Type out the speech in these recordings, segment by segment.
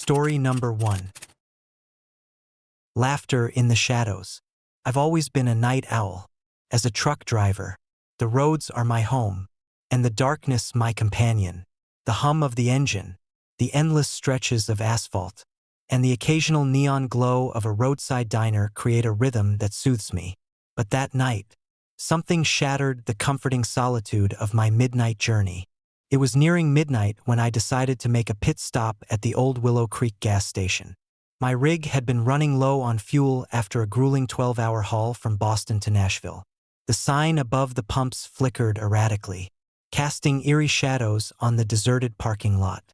Story number 1. Laughter in the shadows. I've always been a night owl. As a truck driver, the roads are my home, and the darkness my companion. The hum of the engine, the endless stretches of asphalt, and the occasional neon glow of a roadside diner create a rhythm that soothes me. But that night, something shattered the comforting solitude of my midnight journey. It was nearing midnight when I decided to make a pit stop at the old Willow Creek gas station. My rig had been running low on fuel after a grueling 12-hour haul from Boston to Nashville. The sign above the pumps flickered erratically, casting eerie shadows on the deserted parking lot.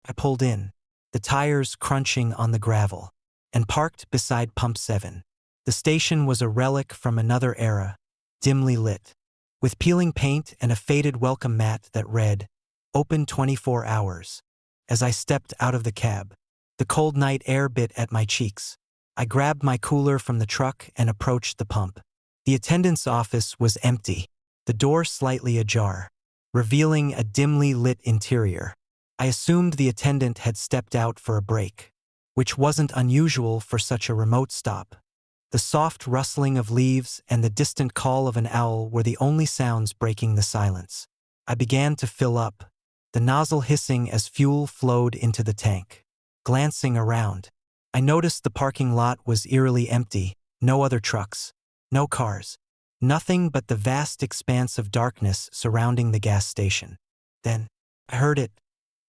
I pulled in, the tires crunching on the gravel, and parked beside Pump 7. The station was a relic from another era, dimly lit, with peeling paint and a faded welcome mat that read, "Open 24 hours. As I stepped out of the cab, the cold night air bit at my cheeks. I grabbed my cooler from the truck and approached the pump. The attendant's office was empty, the door slightly ajar, revealing a dimly lit interior. I assumed the attendant had stepped out for a break, which wasn't unusual for such a remote stop. The soft rustling of leaves and the distant call of an owl were the only sounds breaking the silence. I began to fill up, the nozzle hissing as fuel flowed into the tank. Glancing around, I noticed the parking lot was eerily empty, no other trucks, no cars, nothing but the vast expanse of darkness surrounding the gas station. Then, I heard it,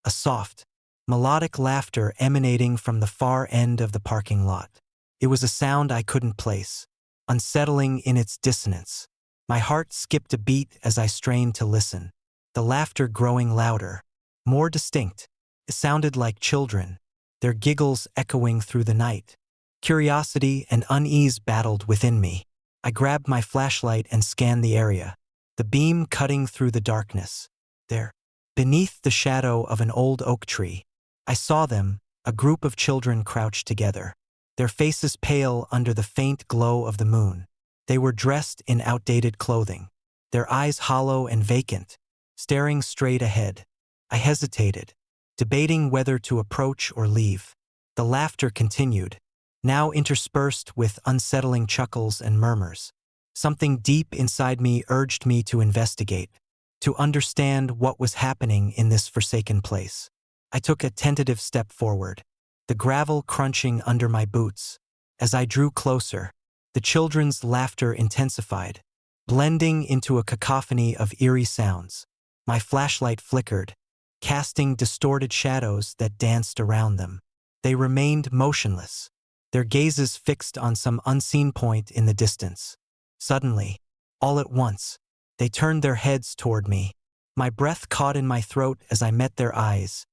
a soft, melodic laughter emanating from the far end of the parking lot. It was a sound I couldn't place, unsettling in its dissonance. My heart skipped a beat as I strained to listen, the laughter growing louder, more distinct. It sounded like children, their giggles echoing through the night. Curiosity and unease battled within me. I grabbed my flashlight and scanned the area, the beam cutting through the darkness. There, beneath the shadow of an old oak tree, I saw them, a group of children crouched together, their faces pale under the faint glow of the moon. They were dressed in outdated clothing, their eyes hollow and vacant, staring straight ahead. I hesitated, debating whether to approach or leave. The laughter continued, now interspersed with unsettling chuckles and murmurs. Something deep inside me urged me to investigate, to understand what was happening in this forsaken place. I took a tentative step forward, the gravel crunching under my boots. As I drew closer, the children's laughter intensified, blending into a cacophony of eerie sounds. My flashlight flickered, casting distorted shadows that danced around them. They remained motionless, their gazes fixed on some unseen point in the distance. Suddenly, all at once, they turned their heads toward me. My breath caught in my throat as I met their eyes,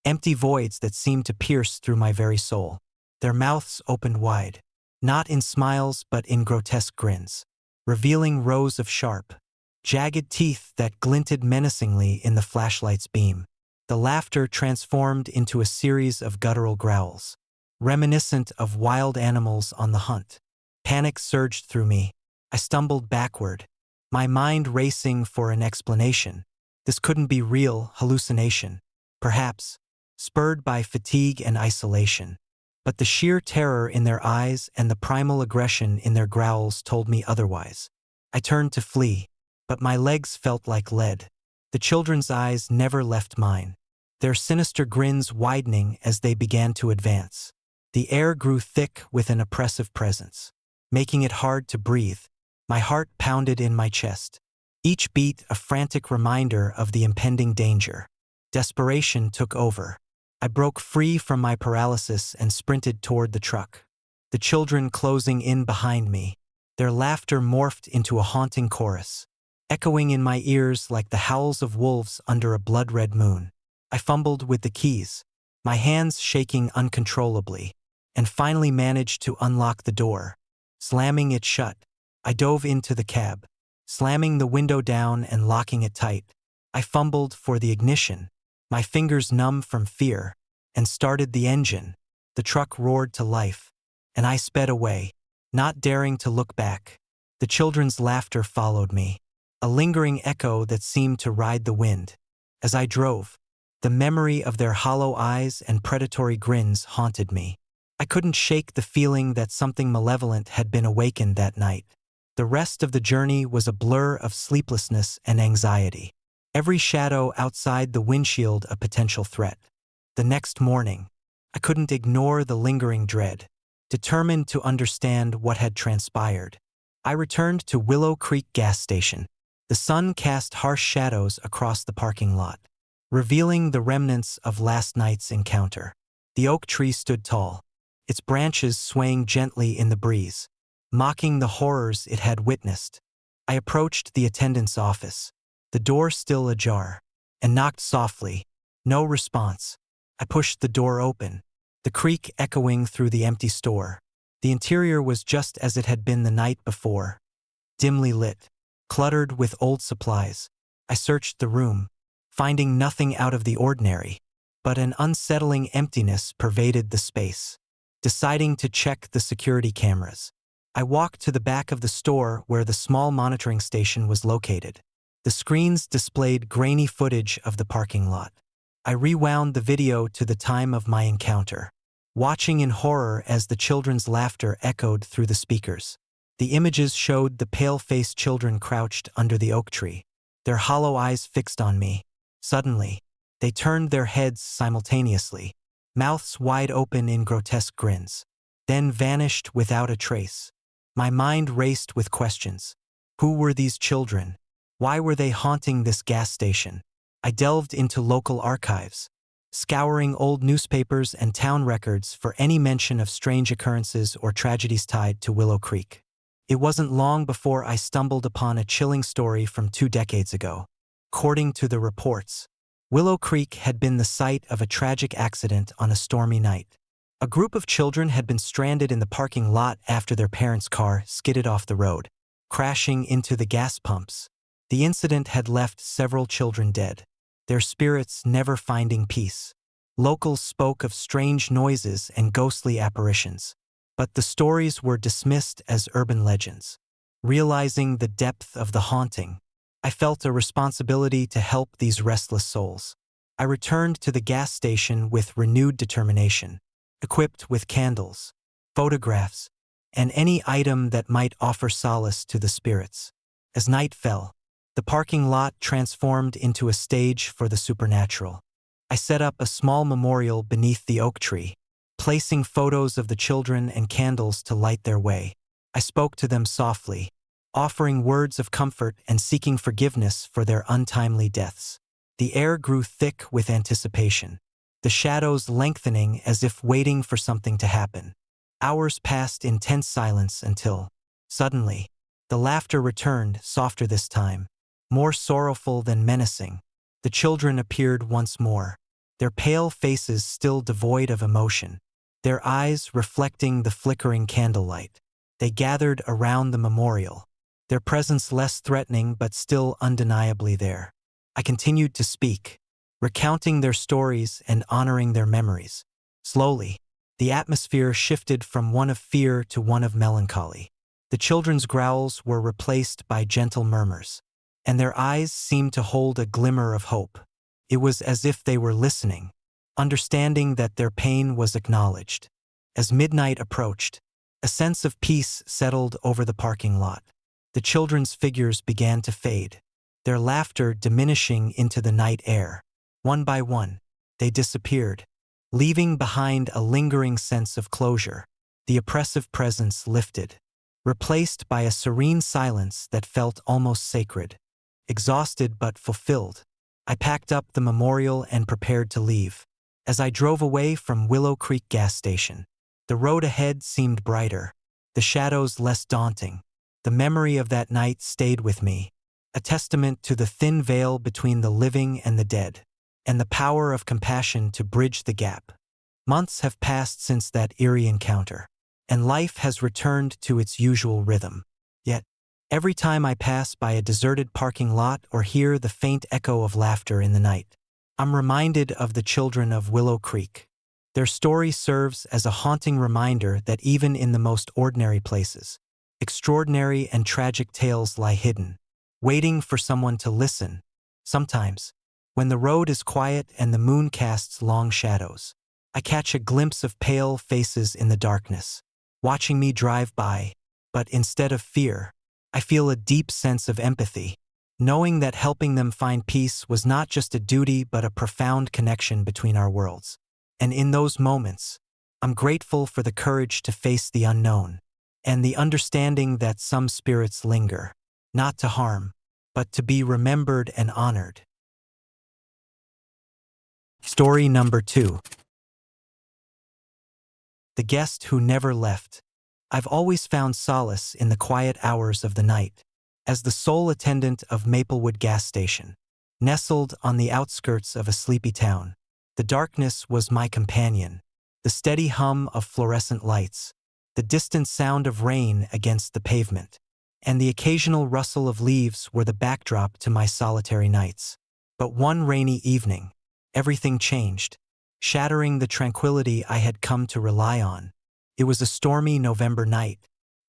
empty voids that seemed to pierce through my very soul. Their mouths opened wide, not in smiles but in grotesque grins, revealing rows of sharp, jagged teeth that glinted menacingly in the flashlight's beam. The laughter transformed into a series of guttural growls, reminiscent of wild animals on the hunt. Panic surged through me. I stumbled backward, my mind racing for an explanation. This couldn't be real hallucination, perhaps, spurred by fatigue and isolation. But the sheer terror in their eyes and the primal aggression in their growls told me otherwise. I turned to flee, but my legs felt like lead. The children's eyes never left mine, their sinister grins widening as they began to advance. The air grew thick with an oppressive presence, making it hard to breathe. My heart pounded in my chest, each beat a frantic reminder of the impending danger. Desperation took over. I broke free from my paralysis and sprinted toward the truck, the children closing in behind me. Their laughter morphed into a haunting chorus, echoing in my ears like the howls of wolves under a blood-red moon. I fumbled with the keys, my hands shaking uncontrollably, and finally managed to unlock the door. Slamming it shut, I dove into the cab, slamming the window down and locking it tight. I fumbled for the ignition, my fingers numb from fear, and started the engine. The truck roared to life, and I sped away, not daring to look back. The children's laughter followed me, a lingering echo that seemed to ride the wind. As I drove, The memory of their hollow eyes and predatory grins haunted me. I couldn't shake the feeling that something malevolent had been awakened that night. The rest of the journey was a blur of sleeplessness and anxiety. Every shadow outside the windshield a potential threat. The next morning, I couldn't ignore the lingering dread. Determined to understand what had transpired, I returned to Willow Creek gas station. The sun cast harsh shadows across the parking lot, revealing the remnants of last night's encounter. The oak tree stood tall, its branches swaying gently in the breeze, mocking the horrors it had witnessed. I approached the attendant's office, the door still ajar, and knocked softly. No response. I pushed the door open, the creak echoing through the empty store. The interior was just as it had been the night before, dimly lit, cluttered with old supplies. I searched the room, finding nothing out of the ordinary, but an unsettling emptiness pervaded the space. Deciding to check the security cameras, I walked to the back of the store where the small monitoring station was located. The screens displayed grainy footage of the parking lot. I rewound the video to the time of my encounter, watching in horror as the children's laughter echoed through the speakers. The images showed the pale-faced children crouched under the oak tree, their hollow eyes fixed on me. Suddenly, they turned their heads simultaneously, mouths wide open in grotesque grins, then vanished without a trace. My mind raced with questions. Who were these children? Why were they haunting this gas station? I delved into local archives, scouring old newspapers and town records for any mention of strange occurrences or tragedies tied to Willow Creek. It wasn't long before I stumbled upon a chilling story from 2 decades ago. According to the reports, Willow Creek had been the site of a tragic accident on a stormy night. A group of children had been stranded in the parking lot after their parents' car skidded off the road, crashing into the gas pumps. The incident had left several children dead, their spirits never finding peace. Locals spoke of strange noises and ghostly apparitions, but the stories were dismissed as urban legends. Realizing the depth of the haunting, I felt a responsibility to help these restless souls. I returned to the gas station with renewed determination, equipped with candles, photographs, and any item that might offer solace to the spirits. As night fell, the parking lot transformed into a stage for the supernatural. I set up a small memorial beneath the oak tree, placing photos of the children and candles to light their way. I spoke to them softly, offering words of comfort and seeking forgiveness for their untimely deaths. The air grew thick with anticipation, the shadows lengthening as if waiting for something to happen. Hours passed in tense silence until, suddenly, the laughter returned, softer this time, more sorrowful than menacing. The children appeared once more, their pale faces still devoid of emotion, their eyes reflecting the flickering candlelight. They gathered around the memorial, their presence less threatening but still undeniably there. I continued to speak, recounting their stories and honoring their memories. Slowly, the atmosphere shifted from one of fear to one of melancholy. The children's growls were replaced by gentle murmurs, and their eyes seemed to hold a glimmer of hope. It was as if they were listening, understanding that their pain was acknowledged. As midnight approached, a sense of peace settled over the parking lot. The children's figures began to fade, their laughter diminishing into the night air. One by one, they disappeared, leaving behind a lingering sense of closure. The oppressive presence lifted, replaced by a serene silence that felt almost sacred. Exhausted but fulfilled, I packed up the memorial and prepared to leave. As I drove away from Willow Creek gas station, the road ahead seemed brighter, the shadows less daunting. The memory of that night stayed with me, a testament to the thin veil between the living and the dead, and the power of compassion to bridge the gap. Months have passed since that eerie encounter, and life has returned to its usual rhythm. Yet, every time I pass by a deserted parking lot or hear the faint echo of laughter in the night, I'm reminded of the children of Willow Creek. Their story serves as a haunting reminder that even in the most ordinary places, extraordinary and tragic tales lie hidden, waiting for someone to listen. Sometimes, When the road is quiet and the moon casts long shadows, I catch a glimpse of pale faces in the darkness, watching me drive by, but instead of fear, I feel a deep sense of empathy, knowing that helping them find peace was not just a duty but a profound connection between our worlds. And in those moments, I'm grateful for the courage to face the unknown, and the understanding that some spirits linger, not to harm, but to be remembered and honored. Story number 2. The Guest Who Never Left. I've always found solace in the quiet hours of the night. As the sole attendant of Maplewood gas station, nestled on the outskirts of a sleepy town, the darkness was my companion. The steady hum of fluorescent lights, the distant sound of rain against the pavement, and the occasional rustle of leaves were the backdrop to my solitary nights. But one rainy evening, everything changed, shattering the tranquility I had come to rely on. It was a stormy November night,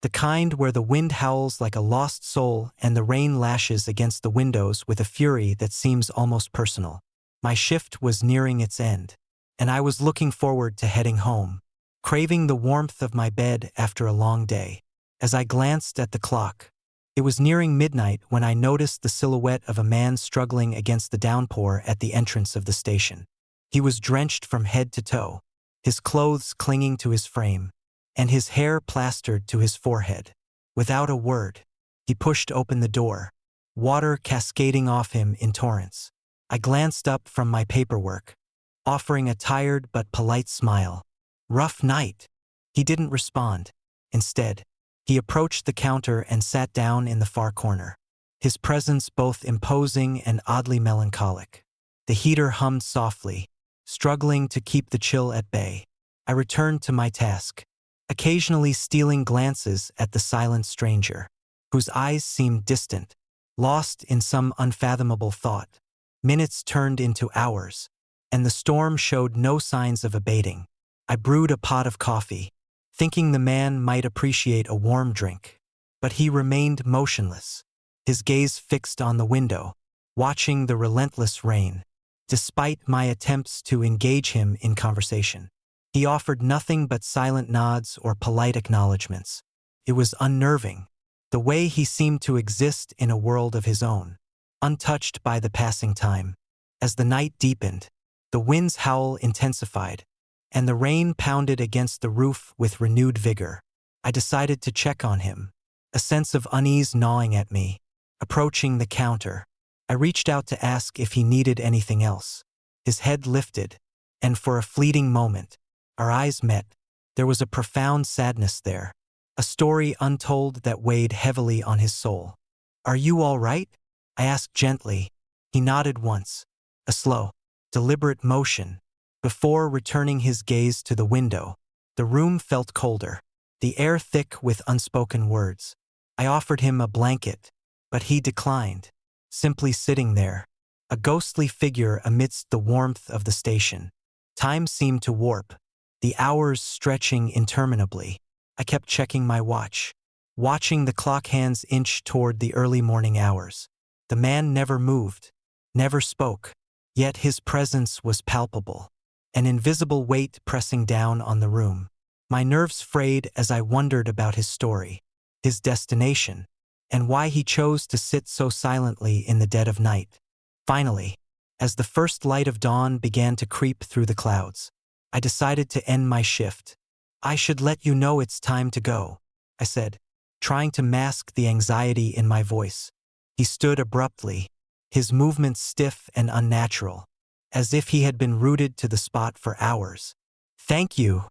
the kind where the wind howls like a lost soul and the rain lashes against the windows with a fury that seems almost personal. My shift was nearing its end, and I was looking forward to heading home, craving the warmth of my bed after a long day. As I glanced at the clock, it was nearing midnight when I noticed the silhouette of a man struggling against the downpour at the entrance of the station. He was drenched from head to toe, his clothes clinging to his frame, and his hair plastered to his forehead. Without a word, he pushed open the door, water cascading off him in torrents. I glanced up from my paperwork, offering a tired but polite smile. "Rough night." He didn't respond. Instead, he approached the counter and sat down in the far corner, his presence both imposing and oddly melancholic. The heater hummed softly, struggling to keep the chill at bay. I returned to my task, occasionally stealing glances at the silent stranger, whose eyes seemed distant, lost in some unfathomable thought. Minutes turned into hours, and the storm showed no signs of abating. I brewed a pot of coffee, thinking the man might appreciate a warm drink. But he remained motionless, his gaze fixed on the window, watching the relentless rain. Despite my attempts to engage him in conversation, he offered nothing but silent nods or polite acknowledgments. It was unnerving, the way he seemed to exist in a world of his own, untouched by the passing time. As the night deepened, the wind's howl intensified, and the rain pounded against the roof with renewed vigor. I decided to check on him, a sense of unease gnawing at me. Approaching the counter, I reached out to ask if he needed anything else. His head lifted, and for a fleeting moment, our eyes met. There was a profound sadness there, a story untold that weighed heavily on his soul. "Are you all right?" I asked gently. He nodded once, a slow, deliberate motion, before returning his gaze to the window. The room felt colder, the air thick with unspoken words. I offered him a blanket, but he declined, simply sitting there, a ghostly figure amidst the warmth of the station. Time seemed to warp, the hours stretching interminably. I kept checking my watch, watching the clock hands inch toward the early morning hours. The man never moved, never spoke, yet his presence was palpable, an invisible weight pressing down on the room. My nerves frayed as I wondered about his story, his destination, and why he chose to sit so silently in the dead of night. Finally, as the first light of dawn began to creep through the clouds, I decided to end my shift. "I should let you know it's time to go," I said, trying to mask the anxiety in my voice. He stood abruptly, his movements stiff and unnatural, as if he had been rooted to the spot for hours. "Thank you,"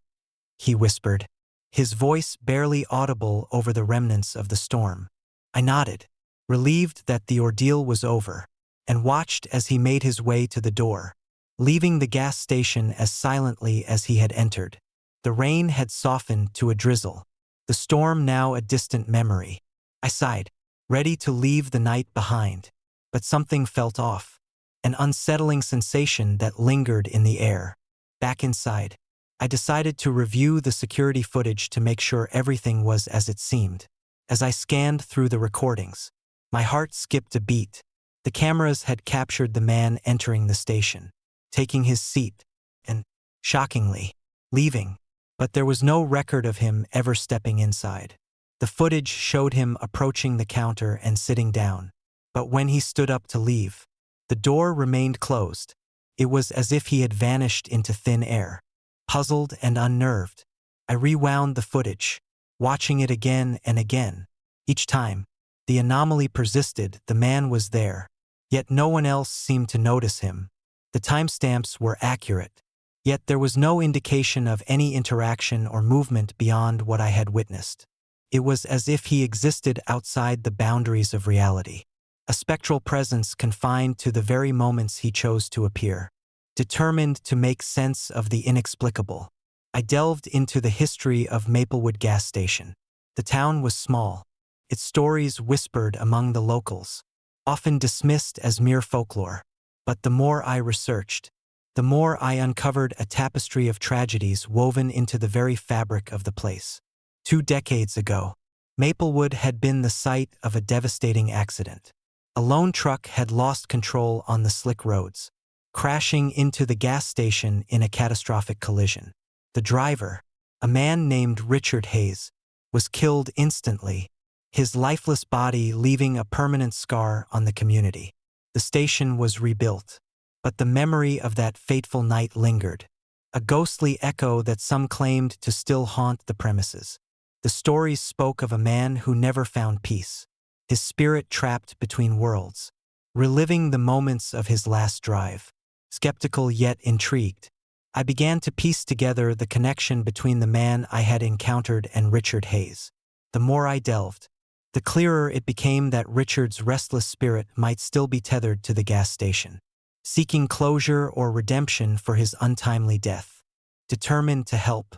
he whispered, his voice barely audible over the remnants of the storm. I nodded, relieved that the ordeal was over, and watched as he made his way to the door, leaving the gas station as silently as he had entered. The rain had softened to a drizzle, the storm now a distant memory. I sighed, ready to leave the night behind, but something felt off, an unsettling sensation that lingered in the air. Back inside, I decided to review the security footage to make sure everything was as it seemed. As I scanned through the recordings, my heart skipped a beat. The cameras had captured the man entering the station, taking his seat, and, shockingly, leaving, but there was no record of him ever stepping inside. The footage showed him approaching the counter and sitting down, but when he stood up to leave, the door remained closed. It was as if he had vanished into thin air. Puzzled and unnerved, I rewound the footage, watching it again and again. Each time, the anomaly persisted. The man was there, yet no one else seemed to notice him. The timestamps were accurate, yet there was no indication of any interaction or movement beyond what I had witnessed. It was as if he existed outside the boundaries of reality, a spectral presence confined to the very moments he chose to appear. Determined to make sense of the inexplicable, I delved into the history of Maplewood gas station. The town was small, its stories whispered among the locals, often dismissed as mere folklore. But the more I researched, the more I uncovered a tapestry of tragedies woven into the very fabric of the place. 2 decades ago, Maplewood had been the site of a devastating accident. A lone truck had lost control on the slick roads, crashing into the gas station in a catastrophic collision. The driver, a man named Richard Hayes, was killed instantly, his lifeless body leaving a permanent scar on the community. The station was rebuilt, but the memory of that fateful night lingered, a ghostly echo that some claimed to still haunt the premises. The stories spoke of a man who never found peace, his spirit trapped between worlds, reliving the moments of his last drive. Skeptical yet intrigued, I began to piece together the connection between the man I had encountered and Richard Hayes. The more I delved, the clearer it became that Richard's restless spirit might still be tethered to the gas station, seeking closure or redemption for his untimely death. Determined to help,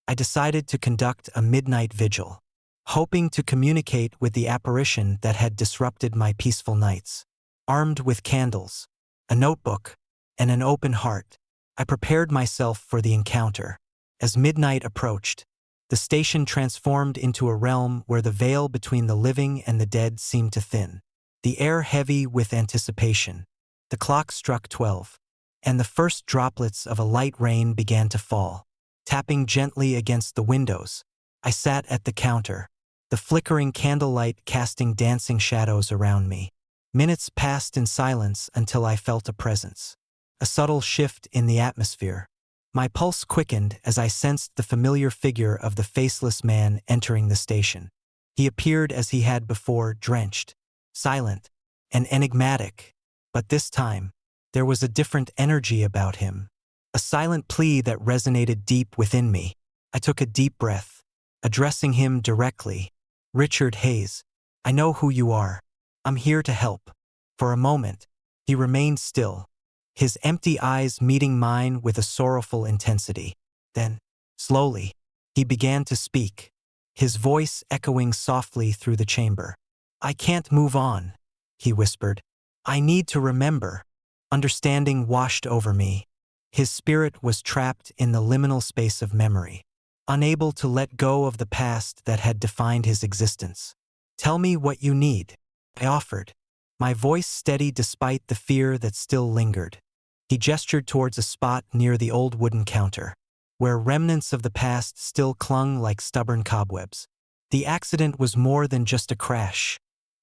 I decided to conduct a midnight vigil, hoping to communicate with the apparition that had disrupted my peaceful nights. Armed with candles, a notebook, and an open heart, I prepared myself for the encounter. As midnight approached, the station transformed into a realm where the veil between the living and the dead seemed to thin, the air heavy with anticipation. The clock struck 12, and the first droplets of a light rain began to fall. Tapping gently against the windows, I sat at the counter, the flickering candlelight casting dancing shadows around me. Minutes passed in silence until I felt a presence, a subtle shift in the atmosphere. My pulse quickened as I sensed the familiar figure of the faceless man entering the station. He appeared as he had before, drenched, silent, and enigmatic, but this time, there was a different energy about him, a silent plea that resonated deep within me. I took a deep breath, addressing him directly. "Richard Hayes, I know who you are. I'm here to help." For a moment, he remained still, his empty eyes meeting mine with a sorrowful intensity. Then, slowly, he began to speak, his voice echoing softly through the chamber. "I can't move on," he whispered. "I need to remember." Understanding washed over me. His spirit was trapped in the liminal space of memory, unable to let go of the past that had defined his existence. "Tell me what you need," I offered, my voice steady despite the fear that still lingered. He gestured towards a spot near the old wooden counter, where remnants of the past still clung like stubborn cobwebs. "The accident was more than just a crash,"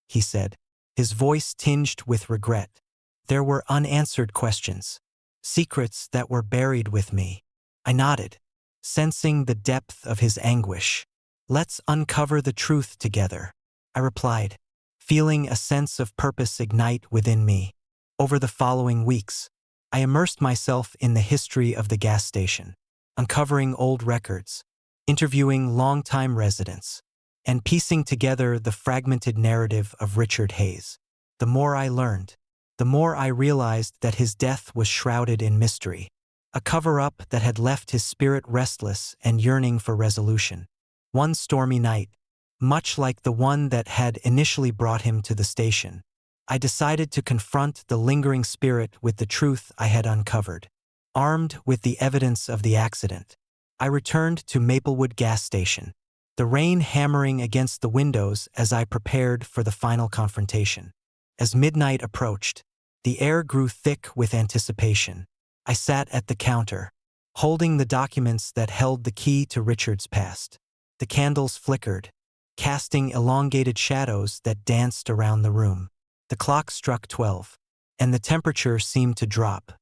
he said, his voice tinged with regret. "There were unanswered questions, secrets that were buried with me." I nodded, sensing the depth of his anguish. "Let's uncover the truth together," I replied, feeling a sense of purpose ignite within me. Over the following weeks, I immersed myself in the history of the gas station, uncovering old records, interviewing longtime residents, and piecing together the fragmented narrative of Richard Hayes. The more I learned, the more I realized that his death was shrouded in mystery, a cover-up that had left his spirit restless and yearning for resolution. One stormy night, much like the one that had initially brought him to the station, I decided to confront the lingering spirit with the truth I had uncovered. Armed with the evidence of the accident, I returned to Maplewood gas station, the rain hammering against the windows as I prepared for the final confrontation. As midnight approached, the air grew thick with anticipation. I sat at the counter, holding the documents that held the key to Richard's past. The candles flickered, casting elongated shadows that danced around the room. The clock struck 12, and the temperature seemed to drop.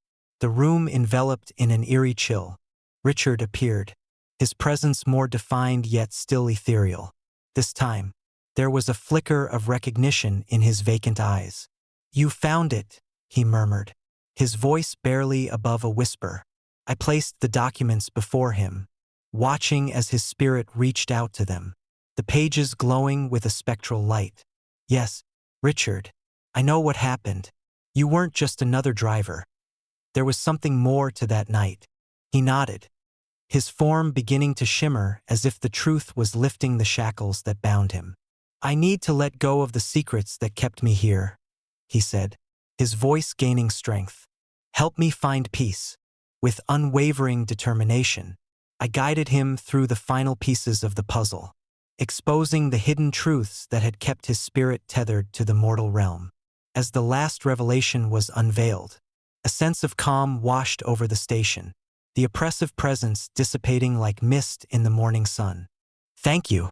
The room enveloped in an eerie chill. Richard appeared, his presence more defined yet still ethereal. This time, there was a flicker of recognition in his vacant eyes. "You found it," he murmured, his voice barely above a whisper. I placed the documents before him, watching as his spirit reached out to them, the pages glowing with a spectral light. "Yes, Richard, I know what happened. You weren't just another driver. There was something more to that night." He nodded, his form beginning to shimmer as if the truth was lifting the shackles that bound him. "I need to let go of the secrets that kept me here," he said, his voice gaining strength. "Help me find peace." With unwavering determination, I guided him through the final pieces of the puzzle, exposing the hidden truths that had kept his spirit tethered to the mortal realm. As the last revelation was unveiled, a sense of calm washed over the station, the oppressive presence dissipating like mist in the morning sun. "Thank you,"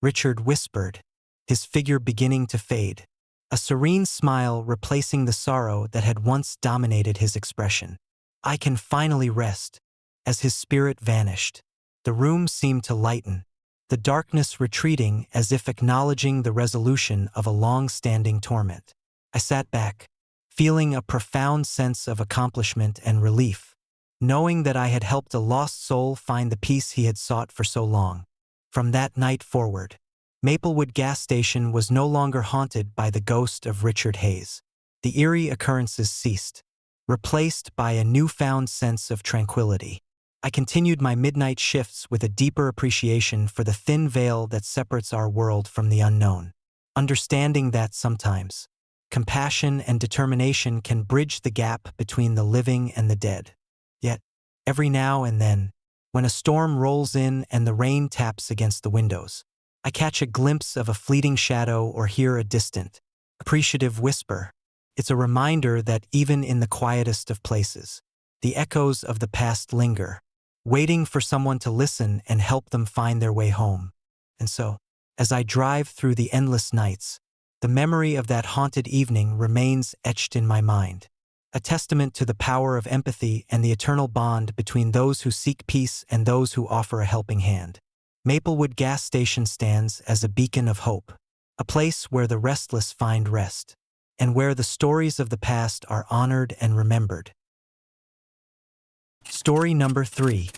Richard whispered, his figure beginning to fade, a serene smile replacing the sorrow that had once dominated his expression. "I can finally rest." As his spirit vanished, the room seemed to lighten, the darkness retreating as if acknowledging the resolution of a long-standing torment. I sat back, feeling a profound sense of accomplishment and relief, knowing that I had helped a lost soul find the peace he had sought for so long. From that night forward, Maplewood gas station was no longer haunted by the ghost of Richard Hayes. The eerie occurrences ceased, replaced by a newfound sense of tranquility. I continued my midnight shifts with a deeper appreciation for the thin veil that separates our world from the unknown, understanding that sometimes compassion and determination can bridge the gap between the living and the dead. Yet, every now and then, when a storm rolls in and the rain taps against the windows, I catch a glimpse of a fleeting shadow or hear a distant, appreciative whisper. It's a reminder that even in the quietest of places, the echoes of the past linger, waiting for someone to listen and help them find their way home. And so, as I drive through the endless nights, the memory of that haunted evening remains etched in my mind, a testament to the power of empathy and the eternal bond between those who seek peace and those who offer a helping hand. Maplewood gas station stands as a beacon of hope, a place where the restless find rest, and where the stories of the past are honored and remembered. Story number 3.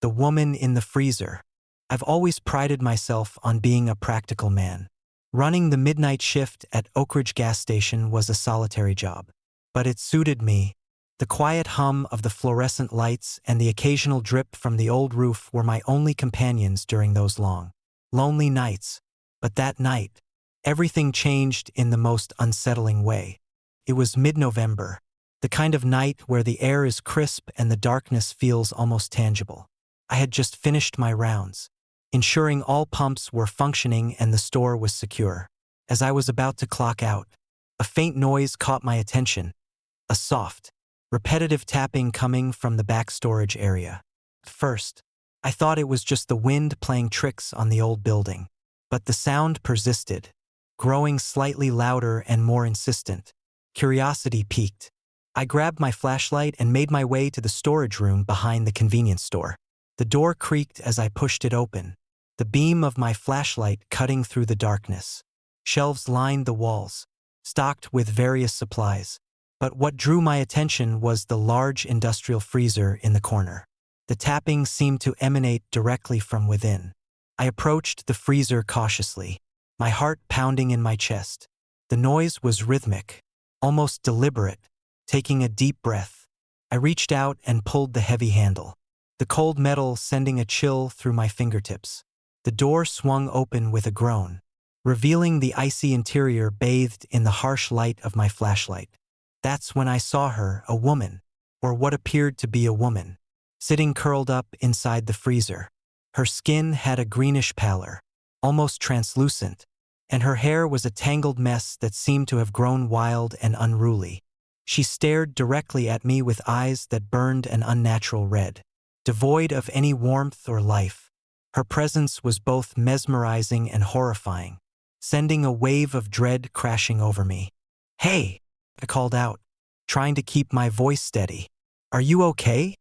The Woman in the Freezer. I've always prided myself on being a practical man. Running the midnight shift at Oak Ridge gas station was a solitary job, but it suited me. The quiet hum of the fluorescent lights and the occasional drip from the old roof were my only companions during those long, lonely nights. But that night, everything changed in the most unsettling way. It was mid-November, the kind of night where the air is crisp and the darkness feels almost tangible. I had just finished my rounds, ensuring all pumps were functioning and the store was secure. As I was about to clock out, a faint noise caught my attention, a soft, repetitive tapping coming from the back storage area. At first, I thought it was just the wind playing tricks on the old building, but the sound persisted, growing slightly louder and more insistent. Curiosity piqued. I grabbed my flashlight and made my way to the storage room behind the convenience store. The door creaked as I pushed it open, the beam of my flashlight cutting through the darkness. Shelves lined the walls, stocked with various supplies. But what drew my attention was the large industrial freezer in the corner. The tapping seemed to emanate directly from within. I approached the freezer cautiously, my heart pounding in my chest. The noise was rhythmic, almost deliberate. Taking a deep breath, I reached out and pulled the heavy handle, the cold metal sending a chill through my fingertips. The door swung open with a groan, revealing the icy interior bathed in the harsh light of my flashlight. That's when I saw her, a woman, or what appeared to be a woman, sitting curled up inside the freezer. Her skin had a greenish pallor, almost translucent, and her hair was a tangled mess that seemed to have grown wild and unruly. She stared directly at me with eyes that burned an unnatural red. Devoid of any warmth or life, her presence was both mesmerizing and horrifying, sending a wave of dread crashing over me. "Hey!" I called out, trying to keep my voice steady. "Are you okay?"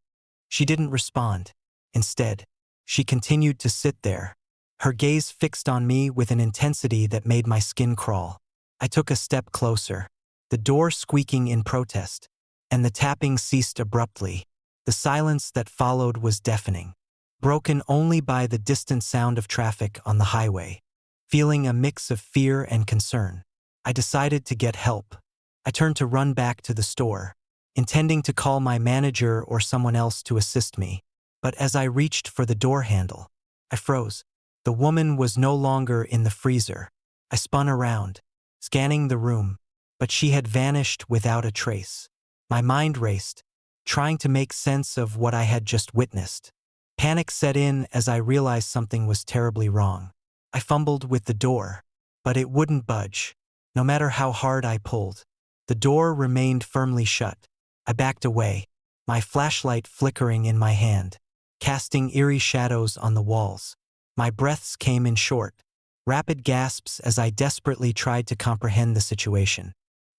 She didn't respond. Instead, she continued to sit there, her gaze fixed on me with an intensity that made my skin crawl. I took a step closer, the door squeaking in protest, and the tapping ceased abruptly. The silence that followed was deafening, broken only by the distant sound of traffic on the highway. Feeling a mix of fear and concern, I decided to get help. I turned to run back to the store, intending to call my manager or someone else to assist me. But as I reached for the door handle, I froze. The woman was no longer in the freezer. I spun around, scanning the room, but she had vanished without a trace. My mind raced, trying to make sense of what I had just witnessed. Panic set in as I realized something was terribly wrong. I fumbled with the door, but it wouldn't budge. No matter how hard I pulled, the door remained firmly shut. I backed away, my flashlight flickering in my hand, casting eerie shadows on the walls. My breaths came in short, rapid gasps as I desperately tried to comprehend the situation.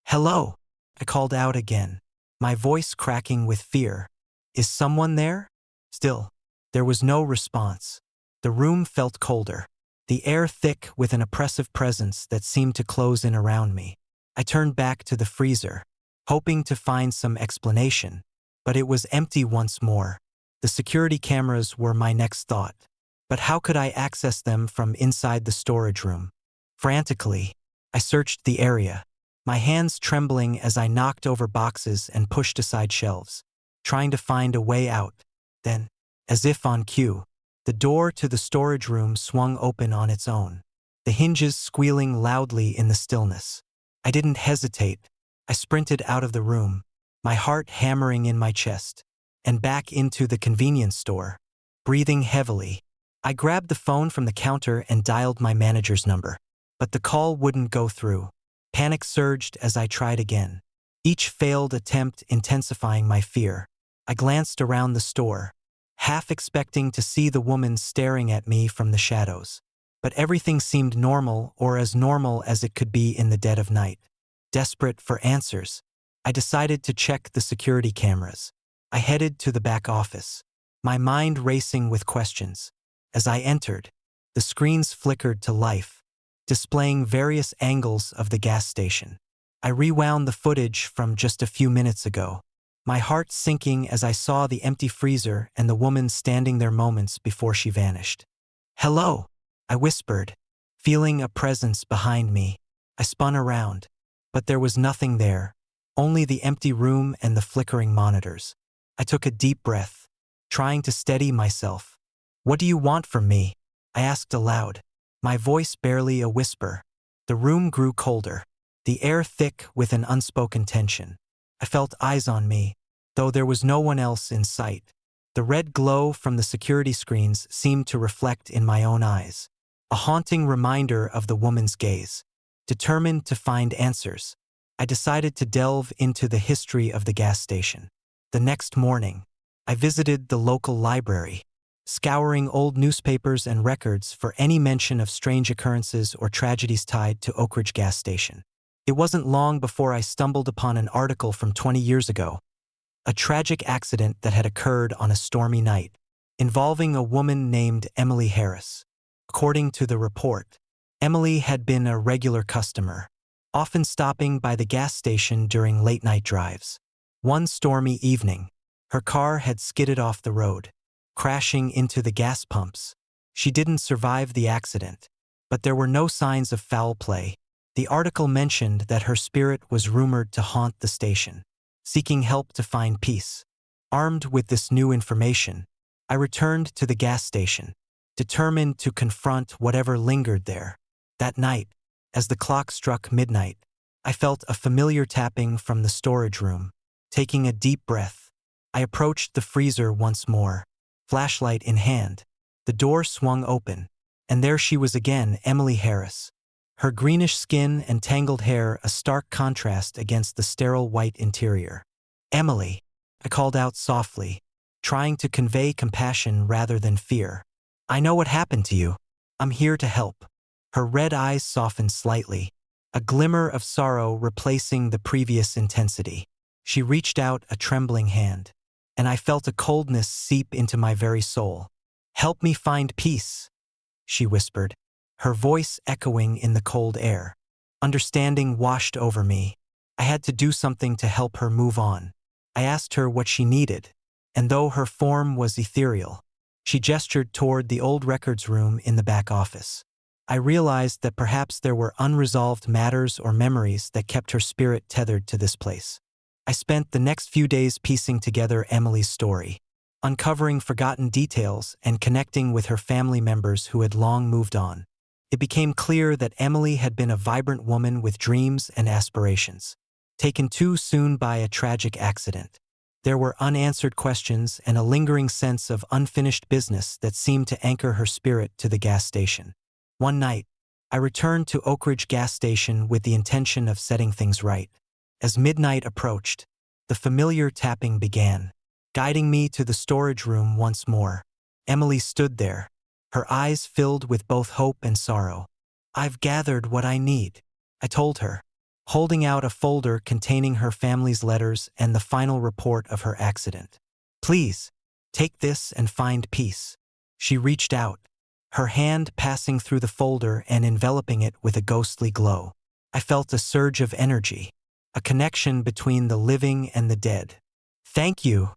"Hello!" I called out again, my voice cracking with fear. "Is someone there?" Still, there was no response. The room felt colder, the air thick with an oppressive presence that seemed to close in around me. I turned back to the freezer, hoping to find some explanation, but it was empty once more. The security cameras were my next thought. But how could I access them from inside the storage room? Frantically, I searched the area, my hands trembling as I knocked over boxes and pushed aside shelves, trying to find a way out. Then, as if on cue, the door to the storage room swung open on its own, the hinges squealing loudly in the stillness. I didn't hesitate. I sprinted out of the room, my heart hammering in my chest, and back into the convenience store, breathing heavily. I grabbed the phone from the counter and dialed my manager's number, but the call wouldn't go through. Panic surged as I tried again, each failed attempt intensifying my fear. I glanced around the store, half expecting to see the woman staring at me from the shadows. But everything seemed normal, or as normal as it could be in the dead of night. Desperate for answers, I decided to check the security cameras. I headed to the back office, my mind racing with questions. As I entered, the screens flickered to life, displaying various angles of the gas station. I rewound the footage from just a few minutes ago, my heart sinking as I saw the empty freezer and the woman standing there moments before she vanished. "Hello," I whispered, feeling a presence behind me. I spun around, but there was nothing there, only the empty room and the flickering monitors. I took a deep breath, trying to steady myself. "What do you want from me?" I asked aloud, my voice barely a whisper. The room grew colder, the air thick with an unspoken tension. I felt eyes on me, though there was no one else in sight. The red glow from the security screens seemed to reflect in my own eyes, a haunting reminder of the woman's gaze. Determined to find answers, I decided to delve into the history of the gas station. The next morning, I visited the local library, scouring old newspapers and records for any mention of strange occurrences or tragedies tied to Oak Ridge gas station. It wasn't long before I stumbled upon an article from 20 years ago, a tragic accident that had occurred on a stormy night, involving a woman named Emily Harris. According to the report, Emily had been a regular customer, often stopping by the gas station during late-night drives. One stormy evening, her car had skidded off the road, crashing into the gas pumps. She didn't survive the accident, but there were no signs of foul play. The article mentioned that her spirit was rumored to haunt the station, seeking help to find peace. Armed with this new information, I returned to the gas station, determined to confront whatever lingered there. That night, as the clock struck midnight, I felt a familiar tapping from the storage room. Taking a deep breath, I approached the freezer once more, flashlight in hand. The door swung open, and there she was again, Emily Harris. her greenish skin and tangled hair a stark contrast against the sterile white interior. "Emily," I called out softly, trying to convey compassion rather than fear. "I know what happened to you. I'm here to help." Her red eyes softened slightly, a glimmer of sorrow replacing the previous intensity. She reached out a trembling hand, and I felt a coldness seep into my very soul. "Help me find peace," she whispered, her voice echoing in the cold air. Understanding washed over me. I had to do something to help her move on. I asked her what she needed, and though her form was ethereal, she gestured toward the old records room in the back office. I realized that perhaps there were unresolved matters or memories that kept her spirit tethered to this place. I spent the next few days piecing together Emily's story, uncovering forgotten details and connecting with her family members who had long moved on. It became clear that Emily had been a vibrant woman with dreams and aspirations, taken too soon by a tragic accident. There were unanswered questions and a lingering sense of unfinished business that seemed to anchor her spirit to the gas station. One night, I returned to Oak Ridge gas station with the intention of setting things right. As midnight approached, the familiar tapping began, guiding me to the storage room once more. Emily stood there, her eyes filled with both hope and sorrow. "I've gathered what I need," I told her, holding out a folder containing her family's letters and the final report of her accident. "Please, take this and find peace." She reached out, her hand passing through the folder and enveloping it with a ghostly glow. I felt a surge of energy, a connection between the living and the dead. "Thank you,"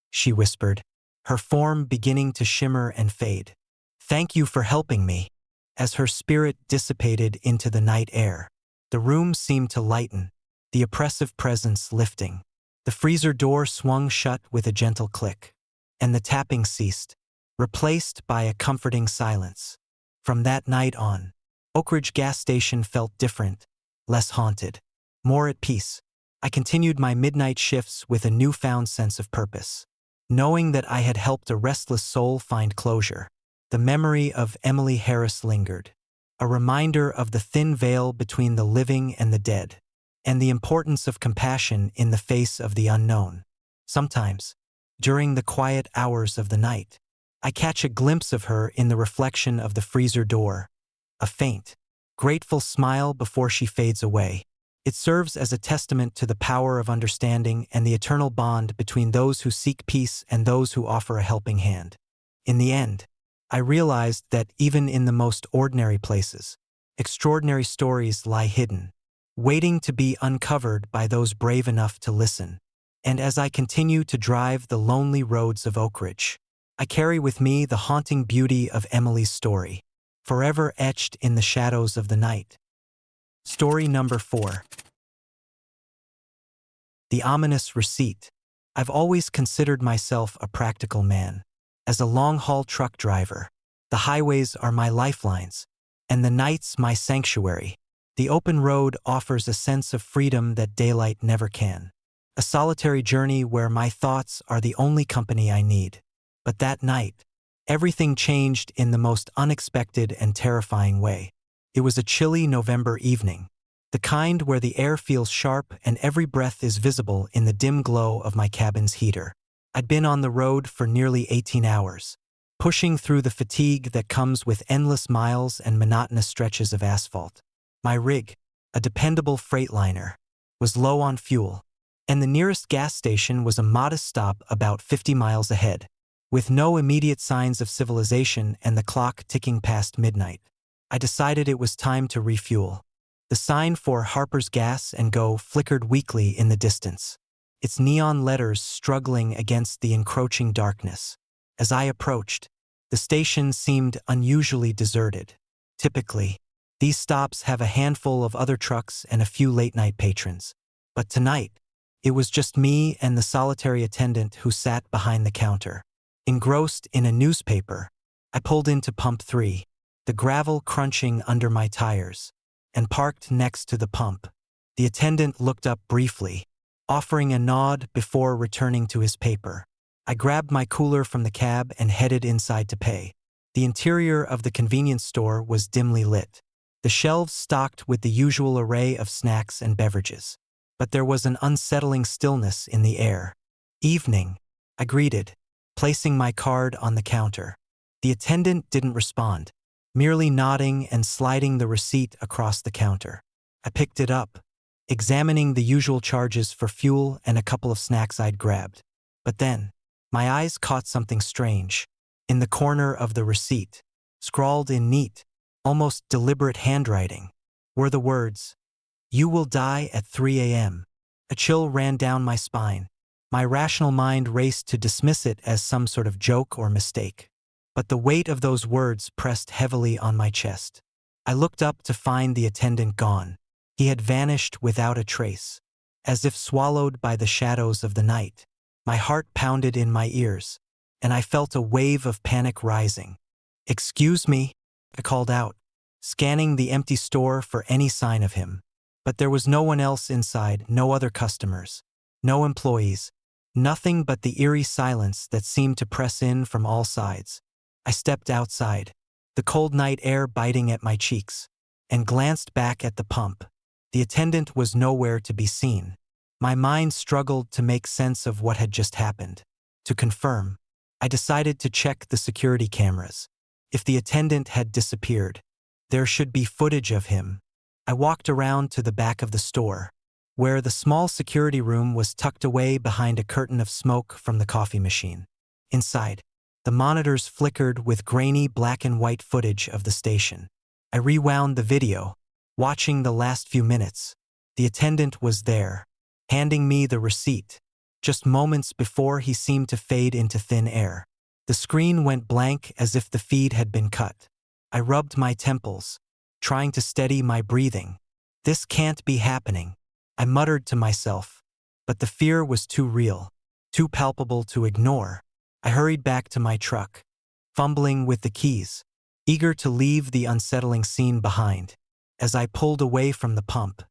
she whispered, her form beginning to shimmer and fade. "Thank you for helping me." As her spirit dissipated into the night air, the room seemed to lighten, the oppressive presence lifting. The freezer door swung shut with a gentle click, and the tapping ceased, replaced by a comforting silence. From that night on, Oak Ridge gas station felt different, less haunted, more at peace. I continued my midnight shifts with a newfound sense of purpose, knowing that I had helped a restless soul find closure. The memory of Emily Harris lingered, a reminder of the thin veil between the living and the dead, and the importance of compassion in the face of the unknown. Sometimes, during the quiet hours of the night, I catch a glimpse of her in the reflection of the freezer door, a faint, grateful smile before she fades away. It serves as a testament to the power of understanding and the eternal bond between those who seek peace and those who offer a helping hand. In the end, I realized that even in the most ordinary places, extraordinary stories lie hidden, waiting to be uncovered by those brave enough to listen. And as I continue to drive the lonely roads of Oak Ridge, I carry with me the haunting beauty of Emily's story, forever etched in the shadows of the night. Story number 4. The ominous receipt. I've always considered myself a practical man. As a long-haul truck driver, the highways are my lifelines, and the nights my sanctuary. The open road offers a sense of freedom that daylight never can. A solitary journey where my thoughts are the only company I need. But that night, everything changed in the most unexpected and terrifying way. It was a chilly November evening, the kind where the air feels sharp and every breath is visible in the dim glow of my cabin's heater. I'd been on the road for nearly 18 hours, pushing through the fatigue that comes with endless miles and monotonous stretches of asphalt. My rig, a dependable freightliner, was low on fuel, and the nearest gas station was a modest stop about 50 miles ahead, with no immediate signs of civilization and the clock ticking past midnight. I decided it was time to refuel. The sign for Harper's Gas and Go flickered weakly in the distance, its neon letters struggling against the encroaching darkness. As I approached, the station seemed unusually deserted. Typically, these stops have a handful of other trucks and a few late-night patrons. But tonight, it was just me and the solitary attendant who sat behind the counter. Engrossed in a newspaper, I pulled into Pump 3, the gravel crunching under my tires, and parked next to the pump. The attendant looked up briefly, offering a nod before returning to his paper. I grabbed my cooler from the cab and headed inside to pay. The interior of the convenience store was dimly lit, the shelves stocked with the usual array of snacks and beverages. But there was an unsettling stillness in the air. "Evening," I greeted, placing my card on the counter. The attendant didn't respond, merely nodding and sliding the receipt across the counter. I picked it up, examining the usual charges for fuel and a couple of snacks I'd grabbed. But then, my eyes caught something strange. In the corner of the receipt, scrawled in neat, almost deliberate handwriting, were the words, "You will die at 3 a.m." A chill ran down my spine. My rational mind raced to dismiss it as some sort of joke or mistake. But the weight of those words pressed heavily on my chest. I looked up to find the attendant gone. He had vanished without a trace, as if swallowed by the shadows of the night. My heart pounded in my ears, and I felt a wave of panic rising. "Excuse me," I called out, scanning the empty store for any sign of him. But there was no one else inside, no other customers, no employees, nothing but the eerie silence that seemed to press in from all sides. I stepped outside, the cold night air biting at my cheeks, and glanced back at the pump. The attendant was nowhere to be seen. My mind struggled to make sense of what had just happened. To confirm, I decided to check the security cameras. If the attendant had disappeared, there should be footage of him. I walked around to the back of the store, where the small security room was tucked away behind a curtain of smoke from the coffee machine. Inside, the monitors flickered with grainy black and white footage of the station. I rewound the video, watching the last few minutes. The attendant was there, handing me the receipt. Just moments before, he seemed to fade into thin air. The screen went blank as if the feed had been cut. I rubbed my temples, trying to steady my breathing. "This can't be happening," I muttered to myself. But the fear was too real, too palpable to ignore. I hurried back to my truck, fumbling with the keys, eager to leave the unsettling scene behind. As I pulled away from the pump,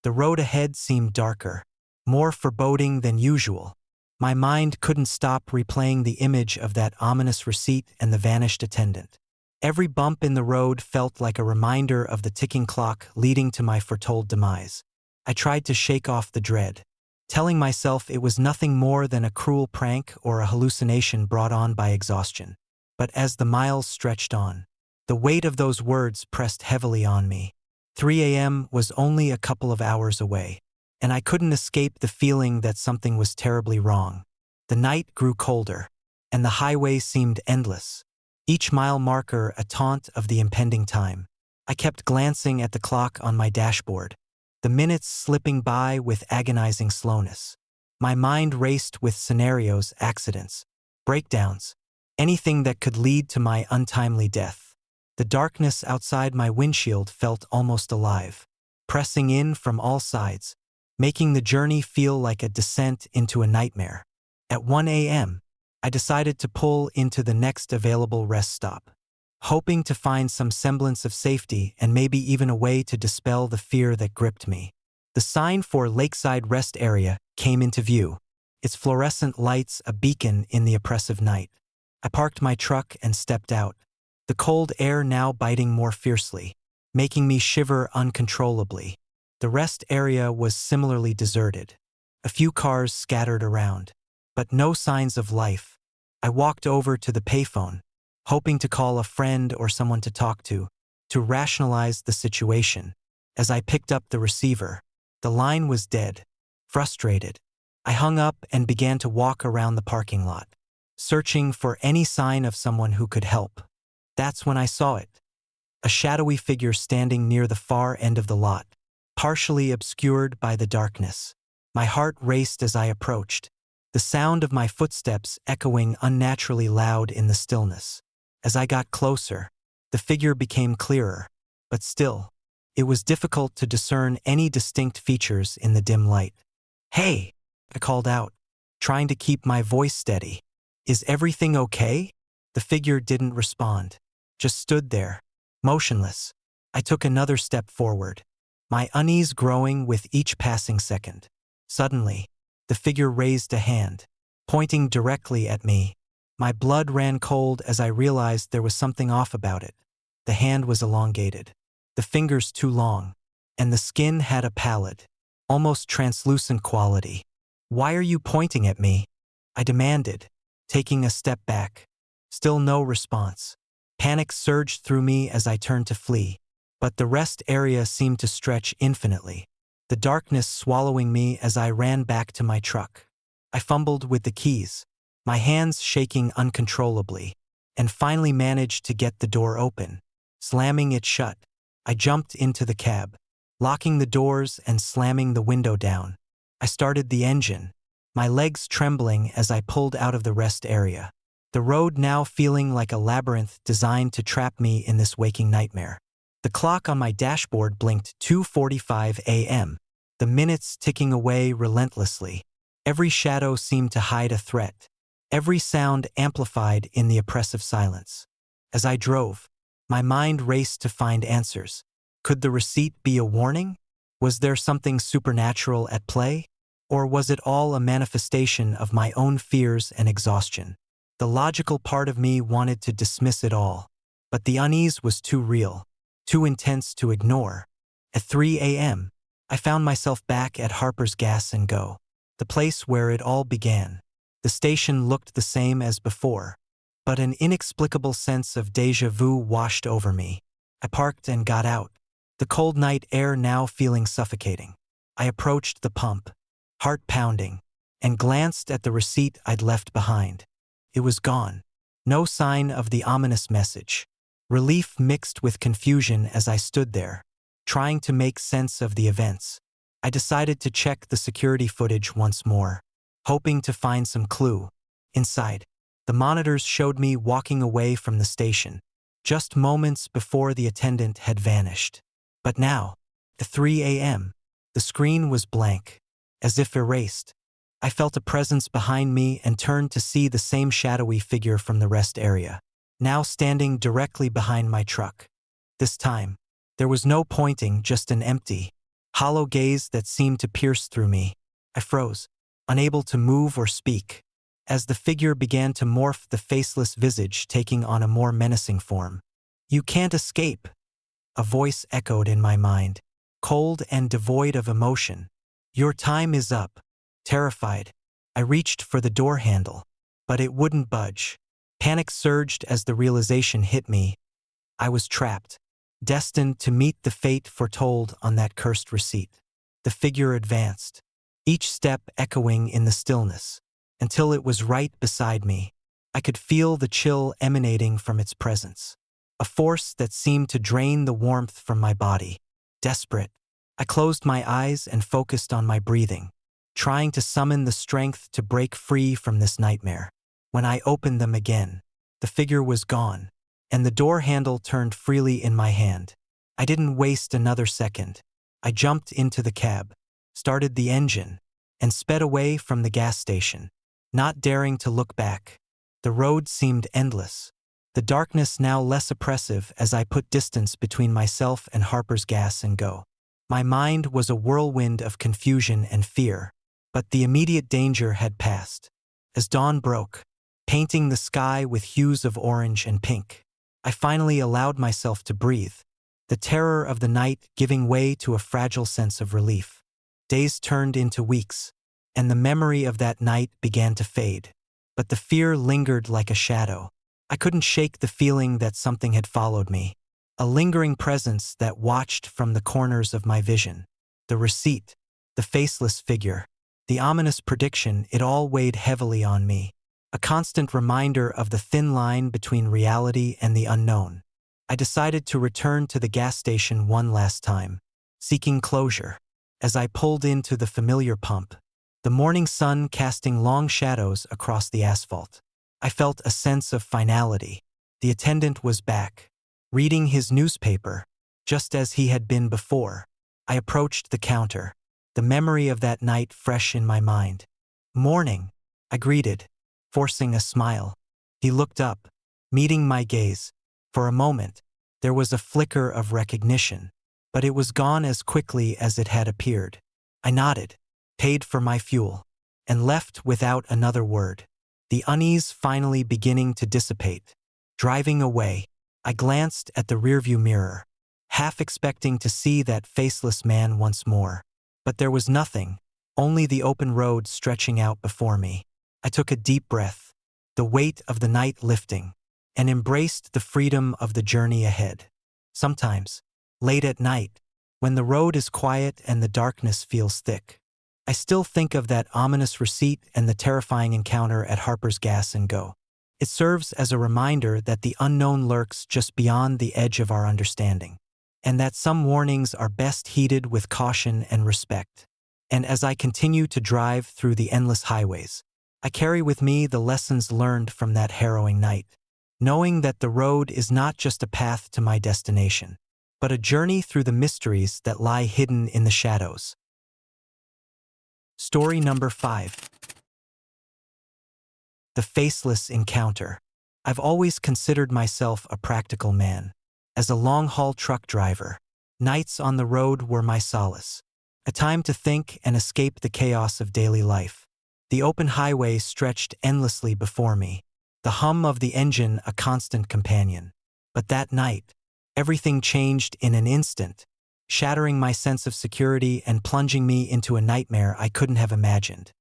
the road ahead seemed darker, more foreboding than usual. My mind couldn't stop replaying the image of that ominous receipt and the vanished attendant. Every bump in the road felt like a reminder of the ticking clock leading to my foretold demise. I tried to shake off the dread, telling myself it was nothing more than a cruel prank or a hallucination brought on by exhaustion. But as the miles stretched on, the weight of those words pressed heavily on me. 3 a.m. was only a couple of hours away, and I couldn't escape the feeling that something was terribly wrong. The night grew colder, and the highway seemed endless, each mile marker a taunt of the impending time. I kept glancing at the clock on my dashboard, the minutes slipping by with agonizing slowness. My mind raced with scenarios, accidents, breakdowns, anything that could lead to my untimely death. The darkness outside my windshield felt almost alive, pressing in from all sides, making the journey feel like a descent into a nightmare. At 1 a.m., I decided to pull into the next available rest stop, hoping to find some semblance of safety and maybe even a way to dispel the fear that gripped me. The sign for Lakeside Rest Area came into view, its fluorescent lights a beacon in the oppressive night. I parked my truck and stepped out, the cold air now biting more fiercely, making me shiver uncontrollably. The rest area was similarly deserted, a few cars scattered around, but no signs of life. I walked over to the payphone, hoping to call a friend or someone to talk to rationalize the situation. As I picked up the receiver, the line was dead. Frustrated, I hung up and began to walk around the parking lot, searching for any sign of someone who could help. That's when I saw it. A shadowy figure standing near the far end of the lot, partially obscured by the darkness. My heart raced as I approached, the sound of my footsteps echoing unnaturally loud in the stillness. As I got closer, the figure became clearer, but still, it was difficult to discern any distinct features in the dim light. "Hey," I called out, trying to keep my voice steady. "Is everything okay?" The figure didn't respond, just stood there, motionless. I took another step forward, my unease growing with each passing second. Suddenly, the figure raised a hand, pointing directly at me. My blood ran cold as I realized there was something off about it. The hand was elongated, the fingers too long, and the skin had a pallid, almost translucent quality. "Why are you pointing at me?" I demanded, taking a step back. Still no response. Panic surged through me as I turned to flee, but the rest area seemed to stretch infinitely, the darkness swallowing me as I ran back to my truck. I fumbled with the keys, my hands shaking uncontrollably, and finally managed to get the door open. Slamming it shut, I jumped into the cab, locking the doors and slamming the window down. I started the engine, my legs trembling as I pulled out of the rest area, the road now feeling like a labyrinth designed to trap me in this waking nightmare. The clock on my dashboard blinked 2:45 a.m., the minutes ticking away relentlessly. Every shadow seemed to hide a threat, every sound amplified in the oppressive silence. As I drove, my mind raced to find answers. Could the receipt be a warning? Was there something supernatural at play? Or was it all a manifestation of my own fears and exhaustion? The logical part of me wanted to dismiss it all, but the unease was too real, too intense to ignore. At 3 a.m., I found myself back at Harper's Gas and Go, the place where it all began. The station looked the same as before, but an inexplicable sense of déjà vu washed over me. I parked and got out, the cold night air now feeling suffocating. I approached the pump, heart pounding, and glanced at the receipt I'd left behind. It was gone. No sign of the ominous message. Relief mixed with confusion as I stood there, trying to make sense of the events. I decided to check the security footage once more, hoping to find some clue. Inside, the monitors showed me walking away from the station, just moments before the attendant had vanished. But now, at 3 a.m., the screen was blank, as if erased. I felt a presence behind me and turned to see the same shadowy figure from the rest area, now standing directly behind my truck. This time, there was no pointing, just an empty, hollow gaze that seemed to pierce through me. I froze, unable to move or speak, as the figure began to morph, the faceless visage taking on a more menacing form. "You can't escape," a voice echoed in my mind, cold and devoid of emotion. "Your time is up." Terrified, I reached for the door handle, but it wouldn't budge. Panic surged as the realization hit me. I was trapped, destined to meet the fate foretold on that cursed receipt. The figure advanced, each step echoing in the stillness, until it was right beside me. I could feel the chill emanating from its presence, a force that seemed to drain the warmth from my body. Desperate, I closed my eyes and focused on my breathing, trying to summon the strength to break free from this nightmare. When I opened them again, the figure was gone, and the door handle turned freely in my hand. I didn't waste another second. I jumped into the cab, started the engine, and sped away from the gas station, not daring to look back. The road seemed endless, the darkness now less oppressive as I put distance between myself and Harper's Gas and Go. My mind was a whirlwind of confusion and fear, but the immediate danger had passed. As dawn broke, painting the sky with hues of orange and pink, I finally allowed myself to breathe, the terror of the night giving way to a fragile sense of relief. Days turned into weeks, and the memory of that night began to fade, but the fear lingered like a shadow. I couldn't shake the feeling that something had followed me, a lingering presence that watched from the corners of my vision. The receipt, the faceless figure, the ominous prediction, it all weighed heavily on me, a constant reminder of the thin line between reality and the unknown. I decided to return to the gas station one last time, seeking closure. As I pulled into the familiar pump, the morning sun casting long shadows across the asphalt, I felt a sense of finality. The attendant was back, reading his newspaper, just as he had been before. I approached the counter, the memory of that night fresh in my mind. "Morning," I greeted, forcing a smile. He looked up, meeting my gaze. For a moment, there was a flicker of recognition, but it was gone as quickly as it had appeared. I nodded, paid for my fuel, and left without another word, the unease finally beginning to dissipate. Driving away, I glanced at the rearview mirror, half expecting to see that faceless man once more. But there was nothing, only the open road stretching out before me. I took a deep breath, the weight of the night lifting, and embraced the freedom of the journey ahead. Sometimes, late at night, when the road is quiet and the darkness feels thick, I still think of that ominous receipt and the terrifying encounter at Harper's Gas and Go. It serves as a reminder that the unknown lurks just beyond the edge of our understanding, and that some warnings are best heeded with caution and respect. And as I continue to drive through the endless highways, I carry with me the lessons learned from that harrowing night, knowing that the road is not just a path to my destination, but a journey through the mysteries that lie hidden in the shadows. Story number 5. The Faceless Encounter. I've always considered myself a practical man. As a long-haul truck driver, nights on the road were my solace, a time to think and escape the chaos of daily life. The open highway stretched endlessly before me, the hum of the engine a constant companion. But that night, everything changed in an instant, shattering my sense of security and plunging me into a nightmare I couldn't have imagined.